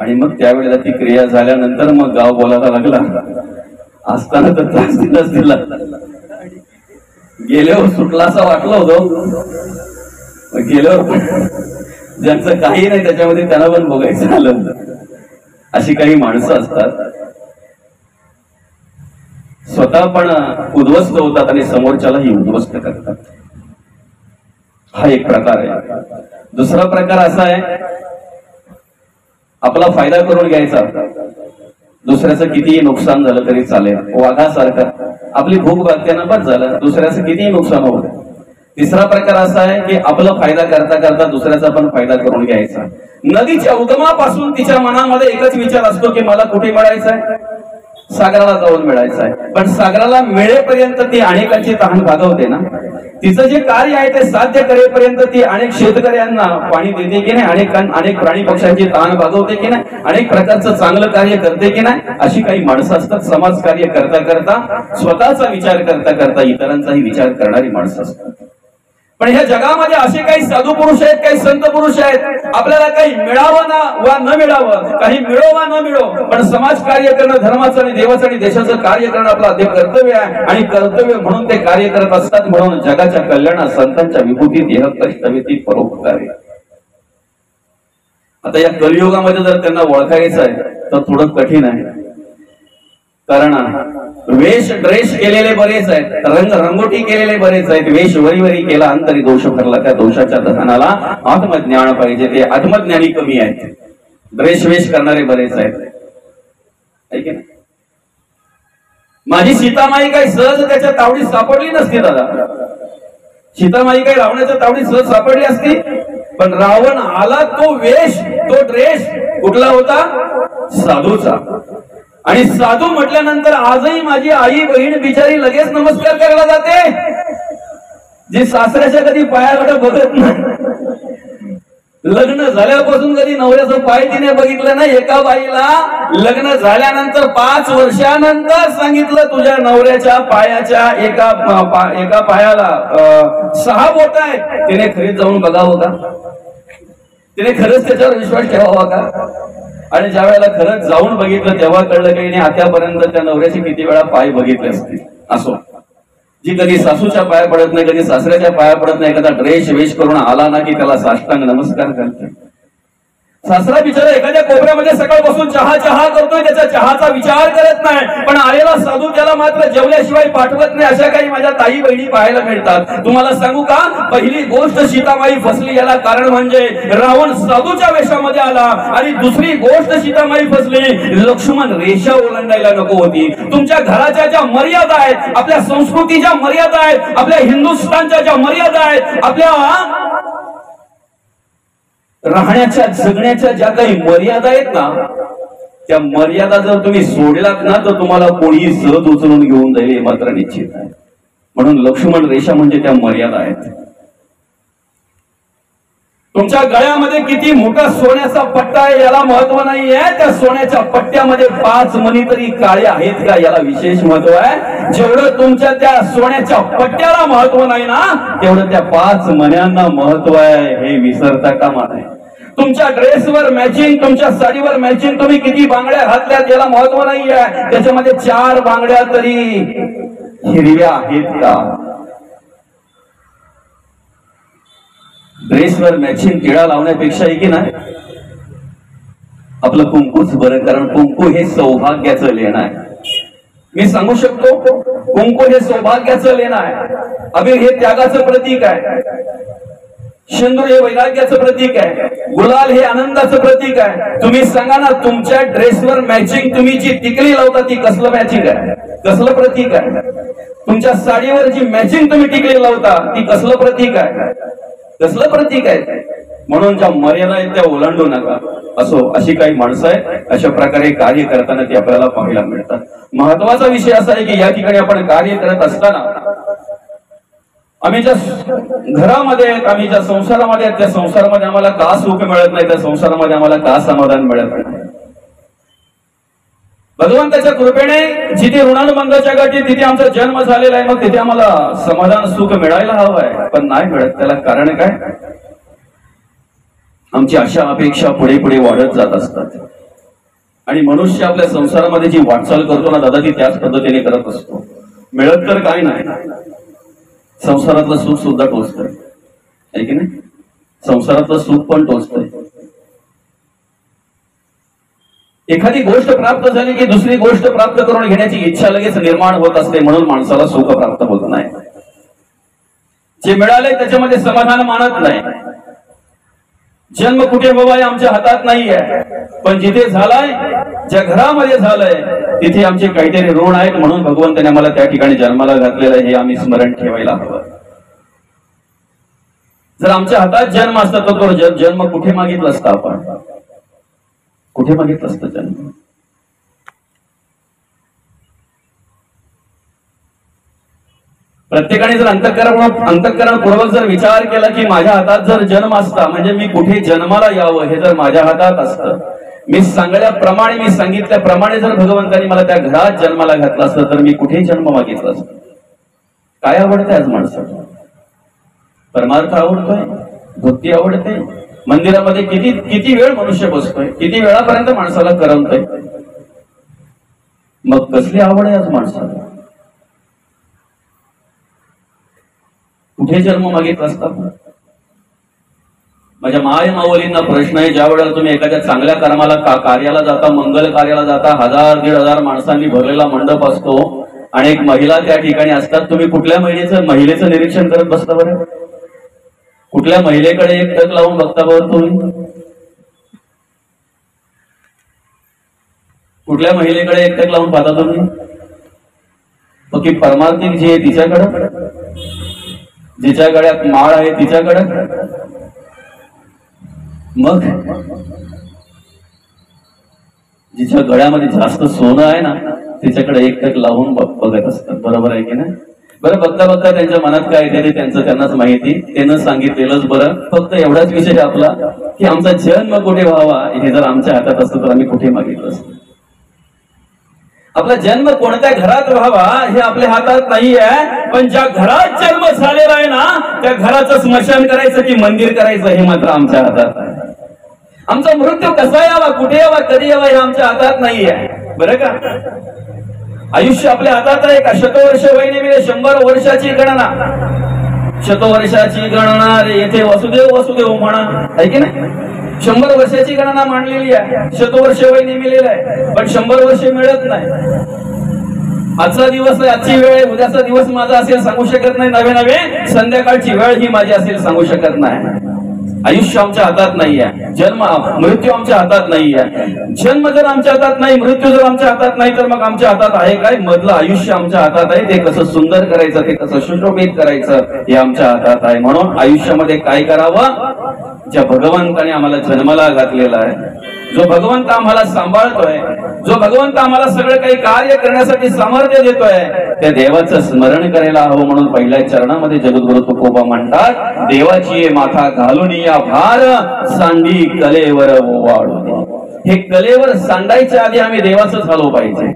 आणि मग त्यावेळेला ती क्रिया झाल्यानंतर मग गाव बोलायला लागला. असताना तर त्रास दिला, गेल्यावर सुटला असं वाटलं होतं, गेल्यावर ज्यांचं काही नाही त्याच्यामध्ये त्यांना पण बघायचं आलं. अशी काही माणसं असतात, स्वतः पण उद्ध्वस्त होतात आणि समोरच्यालाही उद्ध्वस्त करतात. हा एक प्रकार आहे. दुसरा प्रकार असा आहे, आपला फायदा करून घ्यायचा, दुसऱ्याचं कितीही नुकसान झालं तरी चालेल, वाघासारखं आपली भूक भागत्यानं बस झालं, दुसऱ्याचं कितीही नुकसान होत. तिसरा प्रकार असा आहे की आपला फायदा करता करता दुसऱ्याचा पण फायदा करून घ्यायचा. नदीच्या उगमापासून तिच्या मनामध्ये एकच विचार असतो की मला कुठे मिळायचंय, सागराला जाऊन मिळायचं आहे. पण सागराला मिळेपर्यंत ती अनेकांची तहान भागवते ना, तिचं जे कार्य आहे ते साध्य करेपर्यंत ती अनेक शेतकऱ्यांना पाणी देते की नाही, अनेक प्राणी पक्ष्यांची तहान भागवते की नाही, अनेक प्रकारचं चांगलं कार्य करते की नाही. अशी काही माणसं असतात, समाज कार्य करता करता, स्वतःचा विचार करता करता इतरांचाही विचार करणारी माणसं असतात. पण ह्या जगामध्ये असे काही साधू पुरुष आहेत, काही संत पुरुष आहेत, आपल्याला काही मिळावं ना वा न मिळावं, काही मिळो वा न मिळो, पण समाज कार्य करणं, धर्माचं आणि देवाचं आणि देशाचं कार्य करणं आपलं ते कर्तव्य आहे. आणि कर्तव्य म्हणून ते कार्य करत असतात. म्हणून जगाच्या कल्याणात संतांच्या विभूती देह कष्टवेती परोपकारी. आता या कलियुगामध्ये जर त्यांना ओळखायचं आहे तर थोडं कठीण आहे. कारण वेश ड्रेस केलेले बरेच आहेत, रंगोटी केलेले बरेच आहेत, वेश वरी केला अंतरी दोष भरला, त्या दोषाच्या दहनाला आत्मज्ञान पाहिजे, ते आत्मज्ञानी कमी आहेत. ड्रेस वेश करणारे बरेच आहेत. ऐक ना, माझी सीतामाई काही सहज त्याच्या तावडीत सापडली नसती दादा. सीतामाई काही रावणाच्या तावडीत सहज सापडली असती, पण रावण आला तो वेश, तो ड्रेस कुठला होता? साधूचा. आणि साधू म्हटल्यानंतर आजही माझी आई बहीण बिचारी लगेच नमस्कार करायला जाते, जी सासऱ्याच्या कधी पायाकडे बघत नाही. लग्न झाल्यापासून कधी नवऱ्याचं पाय तिने बघितलं नाही. एका बाईला लग्न झाल्यानंतर 5 वर्षानंतर सांगितलं, तुझ्या नवऱ्याच्या पायाच्या एका पायाला 6 बोट आहेत, तिने खरीच जाऊन बघावं का? तिने खरंच त्याच्यावर विश्वास ठेवावा का? आणि ज्या वेळेला खरंच जाऊन बघितलं तेव्हा कळलं की आतापर्यंत त्या नवऱ्याचे किती वेळा पाय बघितले असतील. असो, जी कधी सासूच्या पाया पडत नाही, कधी सासऱ्याच्या पाया पडत नाही, एखादा ड्रेस वेश करून आला ना की त्याला साष्टांग नमस्कार करते. सासरा बिचारा एखाद्या कोपऱ्यामध्ये सकाळपासून चहा करतोय, त्याच्या चहाचा विचार करत नाही, पण आलेला साधू त्याला मात्र जेवल्याशिवाय पाठवत नाही. अशा काही माझ्या ताई बहिणी पाहायला मिळतात. तुम्हाला सांगू का, पहिली गोष्ट सीतामाई फसली याला कारण म्हणजे रावण साधूच्या वेशामध्ये आला, आणि दुसरी गोष्ट सीतामाई फसली, लक्ष्मण रेषा ओलांडायला नको होती. तुमच्या घराच्या ज्या मर्यादा आहेत, आपल्या संस्कृतीच्या मर्यादा आहेत, आपल्या हिंदुस्थानच्या ज्या मर्यादा आहेत, आपल्या राहण्याच्या जगण्याच्या ज्या काही मर्यादा आहेत ना, त्या मर्यादा जर तुम्ही सोडलात ना तर तुम्हाला कोणीही सहज उचलून घेऊन जाईल, हे मात्र निश्चित आहे. म्हणून लक्ष्मण रेषा म्हणजे त्या मर्यादा आहेत. तुमच्या गळ्यामध्ये किती मोठा सोन्याचा पट्टा आहे याला महत्व नाहीये, त्या सोन्याच्या पट्ट्यामध्ये 5 मणी तरी काळे आहेत का याला विशेष महत्व आहे. जेवढं तुमच्या त्या सोन्याच्या पट्ट्याला महत्व नाही ना, तेवढं त्या 5 मण्यांना महत्व आहे, हे विसरता कामा नये. तुमच्या ड्रेसवर मॅचिंग, तुमच्या साडीवर मॅचिंग तुम्ही किती बांगड्या घातल्या त्याला महत्व नाहीये, त्याच्यामध्ये 4 बांगड्या तरी हिरव्या आहेत का? ड्रेसवर मॅचिंग टिळा लावण्यापेक्षा की नाही आपलं कुंकूच बरं, कारण कुंकू हे सौभाग्याचं लेणं आहे. मी सांगू शकतो, कुंकू हे सौभाग्याचं लेणं आहे, अबीर हे त्यागाचं प्रतीक आहे, शेंदूर हे वैराग्याचं प्रतीक आहे, गुलाल हे आनंदाचं प्रतीक आहे. तुम्ही सांगा ना, तुमच्या ड्रेसवर मॅचिंग तुम्ही जी टिकली लावता ती कसलं मॅचिंग आहे, कसलं प्रतीक आहे? तुमच्या साडीवर जी मॅचिंग तुम्ही टिकली लावता ती कसलं प्रतीक आहे, कसलं प्रतीक आहे? म्हणून ज्या मर्यादा आहेत त्या ओलांडू नका. असो, अशी काही माणसं आहेत, अशा प्रकारे कार्य करताना ते आपल्याला पाहायला मिळतात. महत्वाचा विषय असा आहे की या ठिकाणी आपण कार्य करत असताना आम्ही ज्या घरामध्ये आहेत, आम्ही ज्या संसारामध्ये आहेत, त्या संसारामध्ये आम्हाला का सुख मिळत नाही, त्या संसारामध्ये आम्हाला का समाधान मिळत नाही? भगवंताच्या कृपेने जिथे ऋणानुबंधाच्या गाठी तिथे आमचा जन्म झालेला आहे, मग तिथे आम्हाला समाधान सुख मिळायला हवं आहे, पण नाही मिळत. त्याला कारण काय? आमची आशा अपेक्षा पुढे पुढे वाढत जात असतात, आणि मनुष्य आपल्या संसारामध्ये जी वाटचाल करतो ना दादा, ती त्याच पद्धतीने करत असतो. मिळत तर काय नाही, संसारातलं सुख सुद्धा टोचतंय, आहे की नाही? संसारातलं सुख पण टोचतंय. एखादी गोष्ट प्राप्त झाली की दुसरी गोष्ट प्राप्त करून घेण्याची इच्छा लगेच निर्माण होत असते, म्हणून माणसाला सुख प्राप्त होत नाही. जे मिळाले त्याच्यामध्ये समाधान मानत नाही. जन्म कुठे हवा आहे आमच्या हातात नाहीये, पण जिथे झालाय, ज्या घरामध्ये झालंय तिथे आमचे काहीतरी ऋण आहेत, म्हणून भगवंताने आम्हाला त्या ठिकाणी जन्माला घातलेलं आहे, हे आम्ही स्मरण ठेवायला हवं. जर आमच्या हातात जन्म असता तर तो जन्म कुठे मागितला असता? आपण कुठे मागितलं असतं जन्म? प्रत्येकाने जर अंतःकरणपूर्वक जर विचार केला की माझ्या हातात जर जन्म असता, म्हणजे मी कुठे जन्माला यावं हे जर माझ्या हातात असतं, मी सांगल्याप्रमाणे, मी सांगितल्याप्रमाणे जर भगवंतानी मला त्या घरात जन्माला घातलं असतं तर मी कुठे जन्म मागितला असतं? काय आवडतंय आज माणसाला? परमार्थ आवडतोय, भक्ती आवडते. मंदिरामध्ये किती वेळ मनुष्य बसतोय, किती वेळापर्यंत माणसाला करमतोय, मग कसली आवड आहे आज माणसाला? कुठे जन्म मागितला असता? माझ्या माय माऊलींना प्रश्न आहे, ज्या वेळेला तुम्ही एखाद्या चांगल्या कर्माला कार्याला जाता, मंगल कार्याला जाता, 1000-1500 माणसांनी भरलेला मंडप असतो, अनेक महिला त्या ठिकाणी असतात. तुम्ही कुठल्या महिलेचं निरीक्षण करत बसता बरं? कुठल्या महिलेकडे एक टक लावून बघता बरं तुम्ही? कुठल्या महिलेकडे एक टक लावून पाहता तुम्ही? की परमार्थिक जी आहे तिच्याकडं, जिच्या गळ्यात माळ आहे तिच्याकडं? मग जिच्या गळ्यामध्ये जास्त सोनं आहे ना तिच्याकडे एक टक लावून बघत असतात. बरोबर आहे की नाही? बरं, बघता बघता त्यांच्या मनात काय येते ते त्यांनाच माहिती. त्यानं सांगितलेलंच बरं. फक्त एवढाच विषय आपला की आमचा जन्म कुठे व्हावा हे जर आमच्या हातात असतं तर आम्ही कुठे मागितलं असतं. आपला जन्म कोणत्या घरात व्हावा हे आपल्या हातात नाही आहे, पण ज्या घरात जन्म झालेला आहे ना त्या घराचं स्मशान करायचं की मंदिर करायचं हे मात्र आमच्या हातात आहे. आमचा मृत्यू कसा यावा, कुठे यावा, कधी यावा हे आमच्या हातात नाही आहे. बरं का? आयुष्य आपल्या हातात आहे का? शतवर्ष वय नेमिले 100 वर्षाची गणना, शतवर्षाची गणना रे येथे वसुदेव वसुदेव म्हणा आहे की नाही? 100 वर्षाची गणना मांडलेली आहे, शतवर्ष वय नेमिलेलं आहे, पण 100 वर्ष मिळत नाही. आजचा दिवस आहे, आजची वेळ आहे, उद्याचा दिवस माझा असेल सांगू शकत नाही. नवे संध्याकाळची वेळ ही माझी असेल सांगू शकत नाही. आयुष्य आमच्या हातात नाही आहे, जन्म मृत्यू आमच्या हातात नाही आहे. जन्म जर आमच्या हातात नाही, मृत्यू जर आमच्या हातात नाही, तर मग आमच्या हातात आहे काय? मधलं आयुष्य आमच्या हातात आहे. ते कसं सुंदर करायचं, ते कसं सुशोभित करायचं हे आमच्या हातात आहे. म्हणून आयुष्यामध्ये काय करावं? ज्या भगवंताने आम्हाला जन्माला घातलेला आहे, जो भगवंत आम्हाला सांभाळतोय, जो भगवंत आम्हाला सगळं काही कार्य करण्यासाठी सामर्थ्य देतोय, त्या देवाचं स्मरण करायला हवं. म्हणून पहिल्या चरणामध्ये जगद्गुरु तुकोबा म्हणतात, देवाची माथा घालून या भार सांडी कलेवर ओवाळून. हे कलेवर सांडायच्या आधी आम्ही देवाचं झालो पाहिजे.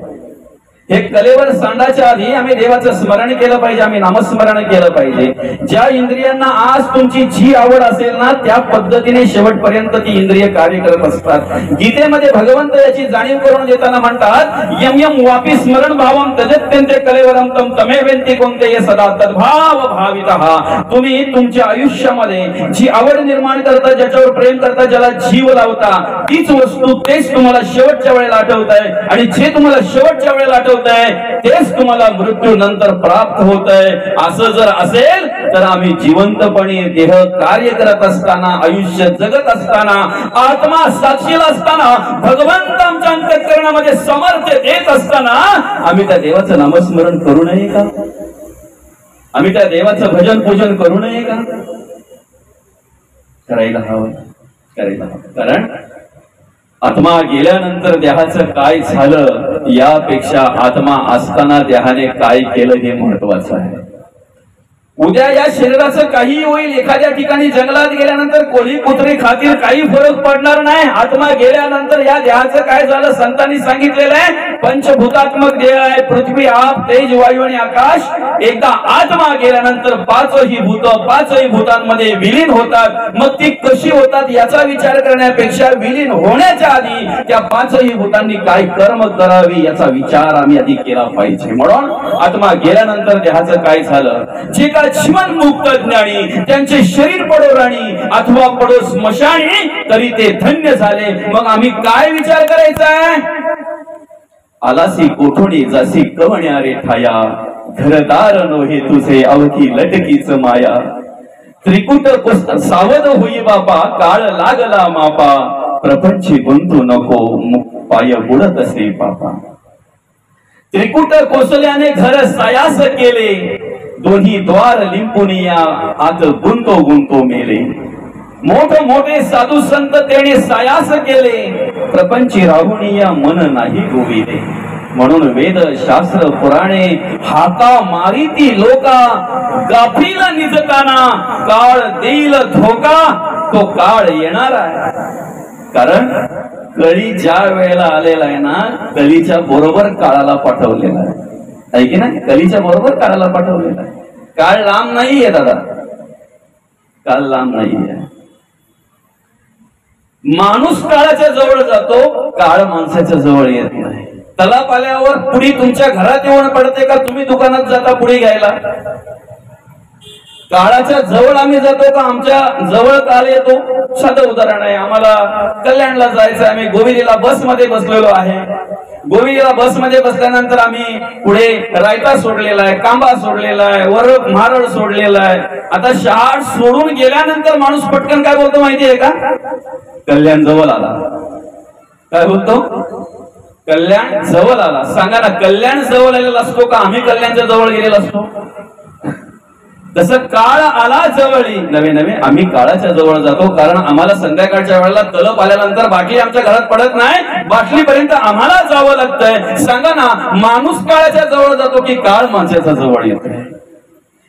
हे कलेवर सांडायच्या आधी आम्ही देवाचं स्मरण केलं पाहिजे, आम्ही नामस्मरण केलं पाहिजे. ज्या इंद्रियांना आज तुमची जी आवड असेल ना त्या पद्धतीने शेवटपर्यंत ती इंद्रिय कार्य करत असतात. गीतेमध्ये भगवंत याची जाणीव करून देताना म्हणतात, यम यम वापी स्मरण भावम तजत्यंते कलेवरम तम तमेवेंती कोणते सदा तद्भाव भावितः. तुम्ही तुमच्या आयुष्यामध्ये जी आवड निर्माण करता, ज्याच्यावर प्रेम करता, ज्याला जीव लावता, तीच वस्तू तेच तुम्हाला शेवटच्या वेळेला आठवत आहे. आणि जे तुम्हाला शेवटच्या वेळेला आठवत तेच तुम्हाला मृत्यू नंतर प्राप्त होत आहे. असं जर असेल तर आम्ही जिवंतपणे देह कार्य करत असताना, आयुष्य जगत असताना, आत्मा साक्षीला असताना, भगवंत आमच्या अंतःकरणामध्ये सामर्थ्य देत असताना आम्ही त्या देवाचं नामस्मरण करू नये का? आम्ही त्या देवाचं भजन पूजन करू नये का? करायला हवं, करायला हवं. कारण आत्मा गेल्यानंतर देहाचं काय झालं यापेक्षा आत्मा असताना देहाने काय केलं हे महत्वाचं आहे. उद्या या शरीराचं काही होईल, एखाद्या ठिकाणी जंगलात गेल्यानंतर कोळी कुत्री खातील, काही फरक पडणार नाही. आत्मा गेल्यानंतर या देहाचं काय झालं संतांनी सांगितलेलं आहे. पंचभूतात्मक देह आहे, पृथ्वी, आप, तेज, वायू आणि आकाश. एकदा आत्मा गेल्यानंतर पाचही भूतांमध्ये विलीन होतात. मग ती कशी होतात याचा विचार करण्यापेक्षा विलीन होण्याच्या आधी त्या पाचही भूतांनी काय कर्म करावी याचा विचार आम्ही आधी केला पाहिजे. म्हणून आत्मा गेल्यानंतर देहाचं काय झालं, जे का जीवन मुक्त ज्ञानी त्यांचे शरीर पडो राणी अथवा पडो स्मशानी तरी ते धन्य झाले. मग आम्ही काय विचार करायचा आहे? आलासी कोठोडी जासी कवण्या रे ठाया, घरदार नोहे तुझे अवधी लटकीच माया. त्रिकुट सावध होई बापा, काळ लागला मापा, प्रपंची गुंतू नको पाय बुडत असे पापा. त्रिकुट कोसल्याने घर सायास केले, दोन्ही द्वार लिंपुनिया आत गुंतो गुंतो मेले. मोठ मोठे साधू संत तेने सायास केले, प्रपंची राहुनिया मन नाही गोविले. म्हणून वेद शास्त्र पुराणे हाका मारिती लोका, गाफील निजताना काळ देईल धोका, तो काळ येणार आहे. कारण कळी ज्या वेळेला आलेला आहे ना, कलीच्या बरोबर काळाला पाठवलेला आहे की नाही? कलीच्या बरोबर काळाला पाठवलेला आहे. काळ लांब नाहीये दादा, काळ लांब नाहीये. माणूस काळाच्या जवळ जातो, काळ माणसाच्या जवळ येत नाही. तलाप आल्यावर पुडी तुमच्या घरात येऊन पडते का तुम्ही दुकानात जाता पुडी घ्यायला? काळाच्या जवळ आम्ही जातो का आमच्या जवळ काळ येतो? साधं उदाहरण आहे, आम्हाला कल्याणला जायचं, आम्ही गोविलीला बसमध्ये बसलेलो आहे. गोविलीला बसमध्ये बसल्यानंतर आम्ही पुढे रायता सोडलेला आहे, कांबा सोडलेला आहे, वर मारळ सोडलेला आहे. आता शाळा सोडून गेल्यानंतर माणूस पटकन काय बोलतो माहितीये का? कल्याण जवळ आला. काय बोलतो? कल्याण जवळ आला. सांगा ना, कल्याण जवळ आलेला असतो का आम्ही कल्याणच्या जवळ गेलेला असतो? तसं काळ आला जवळी नवे नवे आम्ही काळाच्या जवळ जातो, कारण आम्हाला संध्याकाळच्या वेळेला तलप आल्यानंतर बाटली आमच्या घरात पडत नाही, बाटलीपर्यंत आम्हाला जावं लागतंय. सांगा ना, माणूस काळाच्या जवळ जातो की काळ माणसाच्या जवळ येतोय?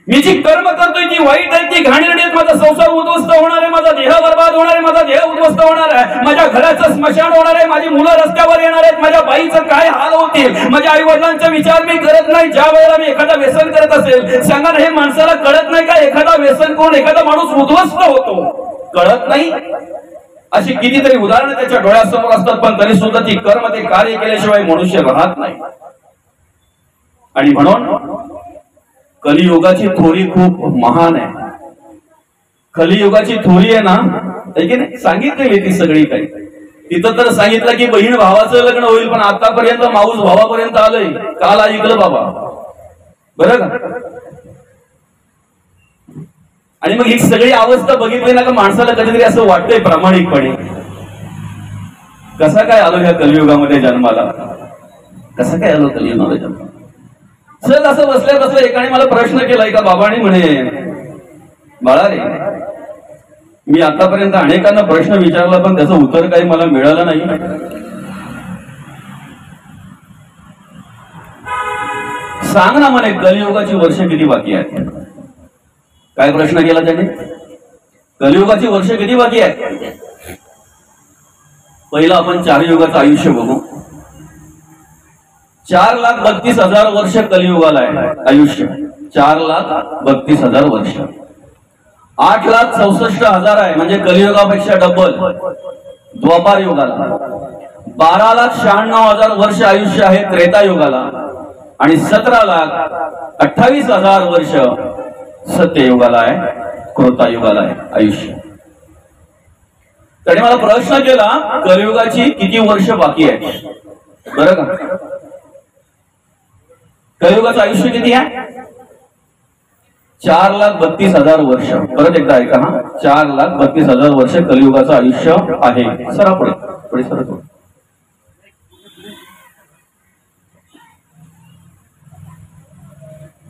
मी जी कर्म करतोय ती वाईट आहे, ती घाणेरडी आहे, माझा संसार उद्ध्वस्त होणार आहे, माझा देह बर्बाद होणार आहे, माझा देह उद्ध्वस्त होणार आहे, माझ्या घराचं स्मशान होणार आहे, माझी मुलं रस्त्यावर येणार आहेत, माझ्या बाईचं काय हाल होतील, माझ्या आई वडिलांचा विचार मी करत नाही ज्या वेळेला मी एखादा व्यसन करत असेल. सांगा ना, हे माणसाला कळत नाही का एखादा व्यसन करून एखादा माणूस उद्ध्वस्त होतो? कळत नाही. अशी कितीतरी उदाहरणं त्याच्या डोळ्यासमोर असतात, पण तरी सुद्धा ती कर्म ते कार्य केल्याशिवाय मनुष्य राहत नाही. आणि म्हणून कलियुगाची थोरी खूप महान आहे. कलियुगाची थोरी आहे ना, की नाही, सांगितलेली ती सगळी काही. तिथं तर सांगितलं की बहीण भावाचं लग्न होईल, पण आतापर्यंत माऊस भावापर्यंत आलंय. काल ऐकलं बाबा, बरं का? आणि मग ही सगळी अवस्था बघितली ना का माणसाला कधीतरी असं वाटतंय प्रामाणिकपणे, कसा काय आलो ह्या कलियुगामध्ये जन्माला? कसा काय आलो कलियुगामध्ये जन्माला? सहज असं बसल्या बसल्या एकाने मला प्रश्न केला. एका बाबाने म्हणे, बाळा रे, मी आतापर्यंत अनेकांना प्रश्न विचारला पण त्याचं उत्तर काही मला मिळालं नाही. सांग ना म्हणे, कलियुगाची वर्ष किती बाकी आहेत? काय प्रश्न केला त्याने? कलियुगाची वर्ष किती बाकी आहेत? पहिलं आपण 4 युगाचं आयुष्य बघू. 4,32,000 वर्ष कलियुगाला आहे आयुष्य. 4,32,000 वर्ष. 8,64,000 आहे, म्हणजे कलियुगापेक्षा डबल द्वापार युगाला. 12,96,000 वर्ष आयुष्य आहे त्रेता युगाला. आणि 17,28,000 वर्ष सत्ययुगाला आहे, कृतायुगाला आहे आयुष्य. त्याने मला प्रश्न केला, कलियुगाची किती वर्ष बाकी आहे? बरं का, कलियुगाचं आयुष्य किती आहे? 4,32,000 वर्ष. परत एकदा ऐका हा, 4,32,000 वर्ष कलियुगाचं आयुष्य आहे. सरा पुढे पुढे सर.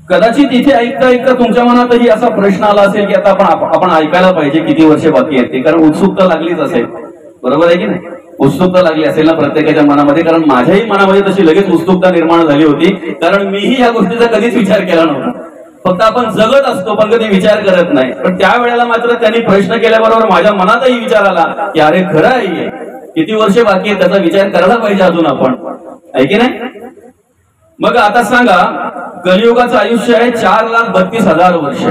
कदाचित इथे ऐकता ऐकता तुमच्या मनातही असा प्रश्न आला असेल की आता आपण ऐकायला पाहिजे किती वर्ष बाकी आहेत ते, कारण उत्सुकता लागलीच असेल. बरोबर आहे की नाही? उत्सुकता लागली असेल ना प्रत्येकाच्या मनामध्ये, कारण माझ्याही मनामध्ये तशी लगेच उत्सुकता निर्माण झाली होती, कारण मीही या गोष्टीचा कधीच विचार केला नव्हता. फक्त आपण जगत असतो पण कधी विचार करत नाही. पण त्यावेळेला मात्र त्यांनी प्रश्न केल्याबरोबर माझ्या मनातही विचार आला की अरे खरं आहे, किती वर्ष बाकी आहे त्याचा विचार करायला पाहिजे अजून आपण, आहे की नाही? मग आता सांगा, कलियुगाचं आयुष्य आहे 4,32,000 वर्ष.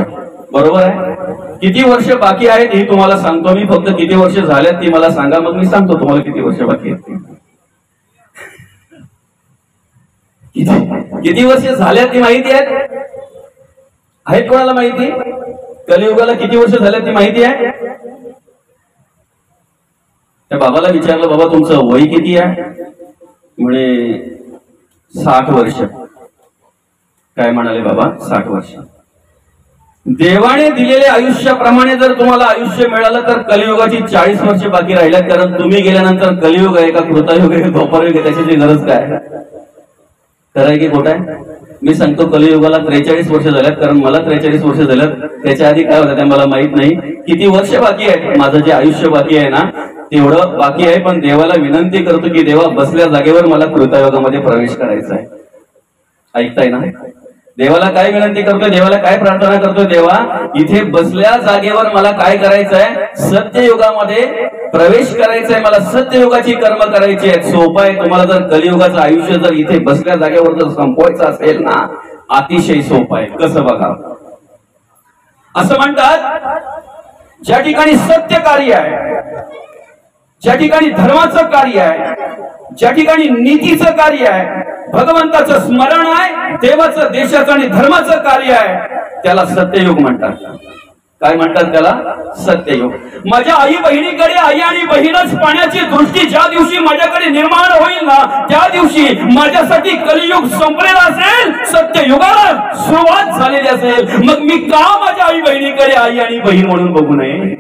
बरोबर आहे? किती वर्ष बाकी आहेत हे तुम्हाला सांगतो मी. फक्त किती वर्ष झाल्यात ती मला सांगा, मग मी सांगतो तुम्हाला किती वर्ष बाकी आहेत. किती वर्ष झाल्यात ती माहिती आहेत कोणाला माहिती? कलियुगाला किती वर्ष झाल्यात ती माहिती आहे? त्या बाबाला विचारलं, बाबा तुमचं वय किती आहे? म्हणे 60 वर्ष. काय म्हणाले बाबा? 60 वर्ष. देवाने दिलेल्या आयुष्याप्रमाणे जर तुम्हाला आयुष्य मिळालं तर कलियुगाची 40 वर्ष बाकी राहिल्यात, कारण तुम्ही गेल्यानंतर कलियुग आहे का कृतायुग आहे द्वापारयुग आहे त्याची गरज काय? खरं आहे की खोटं आहे? मी सांगतो, कलियुगाला 43 वर्ष झाल्यात, कारण मला 43 वर्ष झाल्यात. त्याच्या आधी काय होतं ते मला माहित नाही. किती वर्ष बाकी आहे? माझं जे आयुष्य बाकी आहे ना तेवढं बाकी आहे. पण देवाला विनंती करतो की देवा, बसल्या जागेवर मला कृतायुगामध्ये प्रवेश करायचा आहे. ऐकताय ना? देवाला काय विनंती करतोय, देवाला काय प्रार्थना करतोय? देवा, इथे बसल्या जागेवर मला काय करायचंय? सत्ययुगामध्ये प्रवेश करायचा आहे, मला सत्ययुगाची कर्म करायची आहेत. सोपं आहे. तुम्हाला जर कलियुगाचं आयुष्य जर इथे बसल्या जागेवर जर संपवायचं असेल ना, अतिशय सोपं आहे. कसं बघा, असं म्हणतात, ज्या ठिकाणी सत्य कार्य आहे, ज्या ठिकाणी धर्माचं कार्य आहे, ज्या ठिकाणी नीतीचं कार्य आहे, भगवंताचं स्मरण आहे, देवाचं, देशाचं आणि धर्माचं कार्य आहे, त्याला सत्ययुग म्हणतात. काय म्हणतात त्याला? सत्ययुग. माझ्या आई बहिणीकडे आई आणि बहीणच पाण्याची दृष्टी ज्या दिवशी माझ्याकडे निर्माण होईल ना, त्या दिवशी माझ्यासाठी कलियुग संपलेला असेल, सत्ययुगाला सुरुवात झालेली असेल. मग मी का माझ्या आई बहिणीकडे आई आणि बहीण म्हणून बघू नये?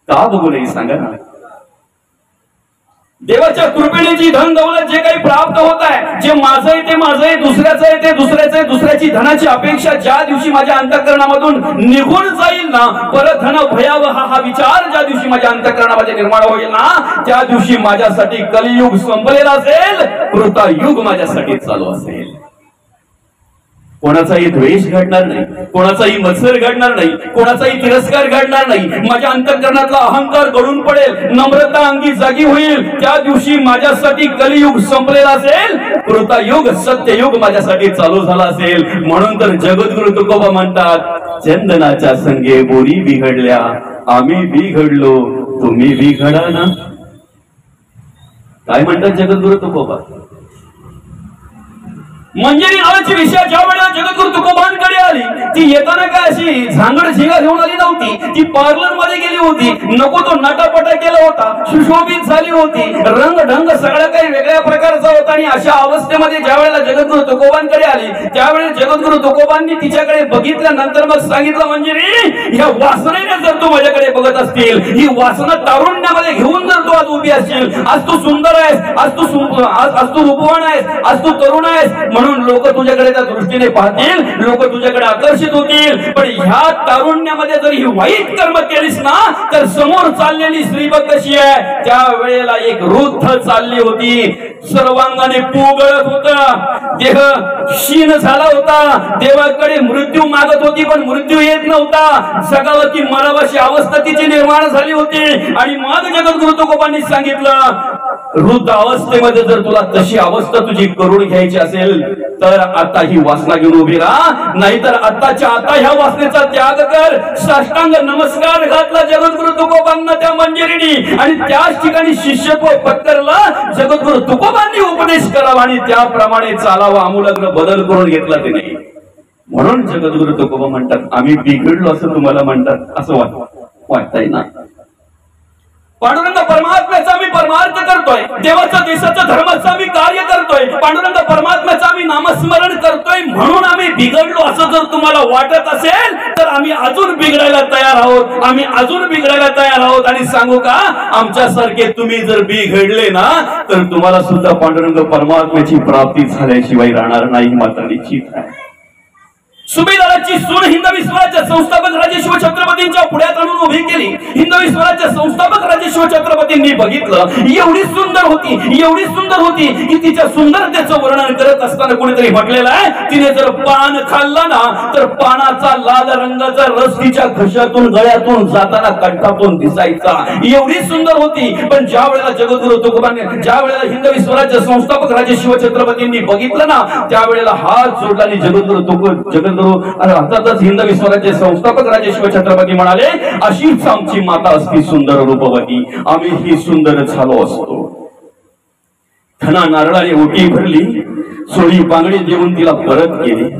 का बघू नये सांगा ना. देवाच्या कृपेने जी धन दौलत जे काही प्राप्त होत आहे, जे माझं आहे ते माझं आहे, दुसऱ्याचं आहे ते दुसऱ्याचं आहे, दुसऱ्याची धनाची अपेक्षा ज्या दिवशी माझ्या अंतःकरणामधून निघून जाईल ना, परत धन भयावह हा विचार ज्या दिवशी माझ्या अंतःकरणामध्ये निर्माण होईल ना, त्या दिवशी माझ्यासाठी कलियुग संपलेला असेल, कृतयुग माझ्यासाठी चालू असेल. कोणाचाही द्वेष घडणार नाही, कोणाचाही मत्सर घडणार नाही, कोणाचाही तिरस्कार घडणार नाही. माझ्या अंतःकरणातला अहंकार गळून पडेल, नम्रता अंगी जागी होईल. त्या दिवशी माझ्यासाठी कलियुग संपलेला असेल, कृतयुग सत्ययुग माझ्यासाठी चालू झाला असेल. म्हणून तर जगद्गुरु तुकोबा म्हणतात, चंदनाच्या संगे बोरी बिघडल्या, आम्ही बिघडलो तुम्ही बिघडा ना. काय म्हणतात जगद्गुरु तुकोबा? मंजिरी नावाची विषय ज्या वेळेला जगद्गुरु तुकोबांकडे आली, ती येताना काय अशी झांगड झिंगा घेऊन आली नव्हती. ती पार्लर मध्ये गेली होती, नको तो नटापटा केला होता, सुशोभित झाली होती, रंग ढंग सगळं काही वेगळ्या प्रकारचा होता. आणि अशा अवस्थेमध्ये ज्या वेळेला जगद्गुरु तुकोबांकडे आली, त्यावेळेस जगद्गुरु तुकोबांनी तिच्याकडे बघितल्यानंतर मग सांगितलं, मंजिरी, ह्या वासनेने जर तू माझ्याकडे बघत असतील, ही वासना तारुण्यामध्ये घेऊन जर तू आज उभी असशील, आज तू सुंदर आहेस, आज तू रूपवान आहेस, आज तू तरुण आहेस, म्हणून लोक तुझ्याकडे त्या दृष्टीने पाहतील, लोक तुझ्याकडे आकर्षित होतील. पण ह्या तारुण्यामध्ये जर ही वाईट कर्म केलीस ना, तर समोर चाललेली स्त्रीबघ कशी आहे? त्या वेळेला एक वृद्ध चालली होती, सर्वांगाने पोगळत होता, देह क्षीण झाला होता, देवाकडे मृत्यू मागत होती, पण मृत्यू येत नव्हता. जगावं की मरावं अशी अवस्था तिची निर्माण झाली होती. आणि मग जगद्गुरु तुकोबांनी सांगितलं, वृद्ध अवस्थेमध्ये जर तुला तशी अवस्था तुझी करून घ्यायची असेल, तर आता ही वासना घेऊन उभी राहा, नाहीतर आताच्या आता ह्या वासनेचा त्याग कर. साष्टांग नमस्कार घातला जगद्गुरु तुकोबांना त्या मंजिरीने, आणि त्याच ठिकाणी शिष्यत्व पत्करलं. जगद्गुरु तुकोबांनी उपदेश करावा आणि त्याप्रमाणे चालावा, आमूलाग्र बदल करून घेतला ते नाही. म्हणून जगद्गुरु तुकोबा म्हणतात, आम्ही बिघडलो असं तुम्हाला म्हणतात असं वाटतंय ना. पांडुरंग परमात्म्याचा मी परमार्थ करतोय, देवाचा देशाचा धर्माचा मी कार्य करतोय, पांडुरंग परमात्म्याचा आम्ही नामस्मरण करतोय, म्हणून आम्ही बिघडलो असं जर तुम्हाला वाटत असेल, तर आम्ही अजून बिघडायला तयार आहोत, आम्ही अजून बिघडायला तयार आहोत. आणि सांगू का, आमच्यासारखे तुम्ही जर बिघडले ना, तर तुम्हाला सुद्धा पांडुरंग परमात्म्याची प्राप्ती झाल्याशिवाय राहणार नाही, मात्र निश्चित आहे. सुभेदाराची सून हिंदवी स्वराज्य संस्थापक राजेश्वर छत्रपतींच्या पुढ्यात आणून उभी केली. हिंदवी स्वराज्य संस्थापक राजेश्वर छत्रपतींनी बघितलं, एवढी सुंदर होती, एवढी सुंदर होती की तिच्या सुंदरतेचं वर्णन करत असताना कोणीतरी म्हटलेलं आहे, तिने जर पान खाल्ला ना, तर पानाचा लाल रंगाचा रस तिच्या घशातून गळ्यातून जाताना कंठातून दिसायचा, एवढी सुंदर होती. पण ज्या वेळेला जगद्गुरु तुकोबांनी, ज्या वेळेला हिंदवी स्वराज्य संस्थापक राजेश्वर छत्रपतींनी बघितलं ना, त्यावेळेला हात जोडला आणि जगद्गुरु अर्थातच हिंदवी स्वराज्य संस्थापक राजेश्वर छत्रपती म्हणाले, अशीच आमची माता असती सुंदर रूपवती, आम्ही ही सुंदर झालो असतो. धना नारळाने ओटी भरली, सोळी बांगडी देऊन तिला परत केली.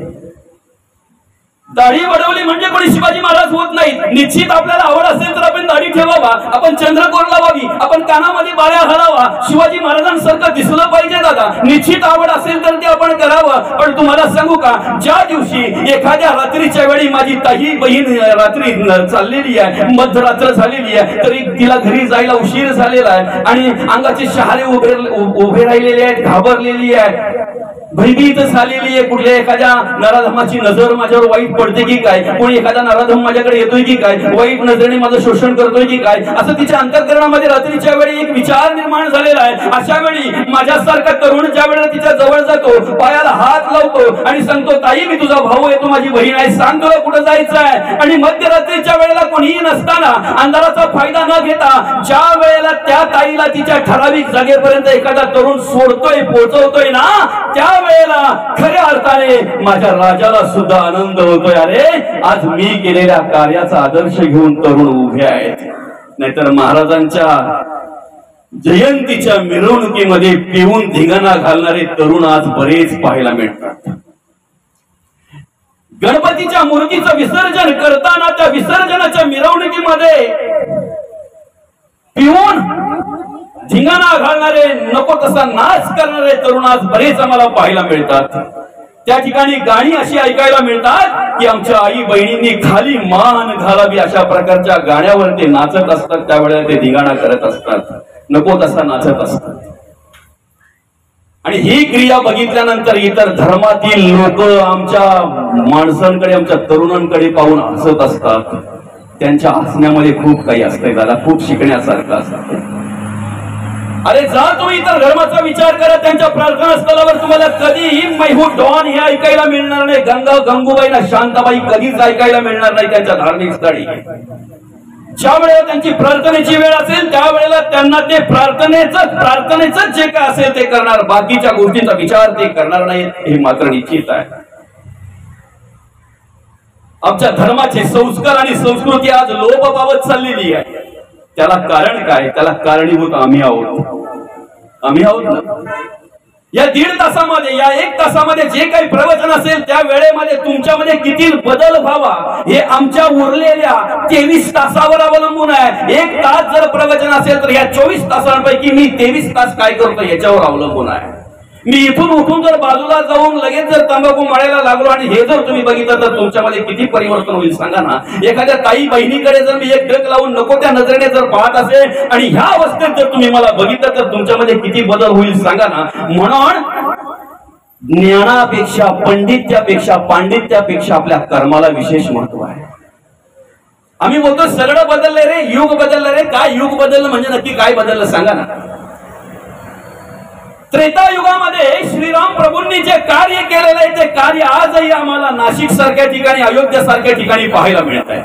दाढी वाढवली म्हणजे कोणी शिवाजी महाराज होत नाहीत. निश्चित आपल्याला आवड असेल तर आपण दाढी ठेवावा, आपण चंद्रकोर लावावी, आपण कानामध्ये बाळ्या घालावा, शिवाजी महाराजांसारखं दिसलं पाहिजे दादा. निश्चित आवड असेल तर ते आपण करावं. पण तुम्हाला सांगू का, ज्या दिवशी एखाद्या रात्रीच्या वेळी माझी ताई बहीण रात्री चाललेली आहे, मध्यरात्र झालेली आहे, तरी तिला घरी जायला उशीर झालेला आहे आणि अंगाचे शहारे उभे राहिलेले आहेत, घाबरलेली आहे, भयभीत झालेली आहे. कुठल्या एखाद्या नराधमाची नजर माझ्यावर वाईट पडते की काय, कोणी एखादा नराधम माझ्याकडे येतोय की काय, वाईट नजरेने माझं शोषण करतोय की काय, असं तिच्या अंतःकरणामध्ये रात्रीच्या वेळी एक विचार निर्माण झालेला आहे. अशा वेळी माझ्यासारखा तरुण ज्या वेळेला तिच्या जवळ जातो, पायाला हात लावतो आणि सांगतो, ताई मी तुझा भाऊ आहे, तू माझी बहीण आहे, सांग तुला कुठं जायचं आहे. आणि मध्यरात्रीच्या वेळेला कोणीही नसताना, अंधाराचा फायदा न घेता, ज्या वेळेला त्या ताईला तिच्या ठराविक जागेपर्यंत एखादा तरुण सोडतोय, पोहोचवतोय ना, त्या वेळेला खऱ्या अर्थाने माझ्या राजाला सुद्धा आनंद होतोय, अरे आज मी केलेल्या कार्याचा आदर्श घेऊन तरुण उभे आहेत. नाहीतर महाराजांच्या जयंतीच्या मिरवणुकीमध्ये पिऊन धिंगाणा घालणारे तरुण आज बरेच पाहायला मिळतात. गणपतीच्या मूर्तीचं विसर्जन करताना त्या विसर्जनाच्या मिरवणुकीमध्ये पिऊन धिंगाणा घालणारे, नको तसा नाच करणारे तरुण आज बरेच आम्हाला पाहायला मिळतात। त्या ठिकाणी गाणी अशी ऐकायला मिळतात की आमच्या आई बहिणींनी खाली मान घालावी अशा प्रकारच्या गाण्यावर ते नाचत असतात, त्यावेळेला ते धिंगाणा करत असतात, नको तसा नाचत असतात। आणि ही क्रिया बघितल्यानंतर इतर धर्मातील लोक आमच्या माणसांकडे, आमच्या तरुणांकडे पाहून हसत असतात। त्यांच्या हसण्यामध्ये खूप काही असतंय, त्याला खूप शिकण्यासारखं असतं। अरे जा तुम्ही इतर धर्माचा विचार करा, त्यांच्या प्रार्थना स्थळावर तुम्हाला कधीही मैहू डॉन हे ऐकायला मिळणार नाही, गंगा गंगूबाई ना शांताबाई कधीच ऐकायला मिळणार नाही त्यांच्या धार्मिक स्थळी। ज्या वेळेला त्यांची प्रार्थनेची वेळ असेल त्यावेळेला त्यांना ते प्रार्थनेच जे काय असेल ते करणार, बाकीच्या गोष्टींचा विचार ते करणार नाही, हे मात्र निश्चित आहे। आमच्या धर्माचे संस्कार आणि संस्कृती आज लोप पावत चाललेली आहे। त्याला कारण काय? त्याला कारणीभूत आम्ही आहोत ना। या 1.5 तासामध्ये, या 1 तासामध्ये जे काही प्रवचन असेल त्या वेळेमध्ये तुमच्यामध्ये किती बदल व्हावा हे आमच्या उरलेल्या 23 तासावर अवलंबून आहे। 1 तास जर प्रवचन असेल तर या 24 तासांपैकी मी 23 तास काय करतो याच्यावर अवलंबून आहे। मी इथून उठून जर बाजूला जाऊन लगेच जर तंबाखू मळायला लागलो आणि हे जर तुम्ही बघितलं तर तुमच्यामध्ये किती परिवर्तन होईल सांगा ना। एखाद्या ताई बहिणीकडे जर मी एक डोक लावून नको त्या नजरेने जर पाहत असेल आणि ह्या अवस्थेत जर तुम्ही मला बघितलं तर तुमच्यामध्ये किती बदल होईल सांगा ना। म्हणून ज्ञानापेक्षा, पंडित्यापेक्षा, पांडित्यापेक्षा आपल्या कर्माला विशेष महत्व आहे। आम्ही बोलतो सगळं बदललंय रे, युग बदललं रे। काय युग बदललं म्हणजे नक्की काय बदललं सांगा ना। त्रेता युगामध्ये श्रीराम प्रभूंनी जे कार्य केलेलं आहे ते कार्य आजही आम्हाला नाशिक सारख्या ठिकाणी, अयोध्या सारख्या ठिकाणी पाहायला मिळत आहे।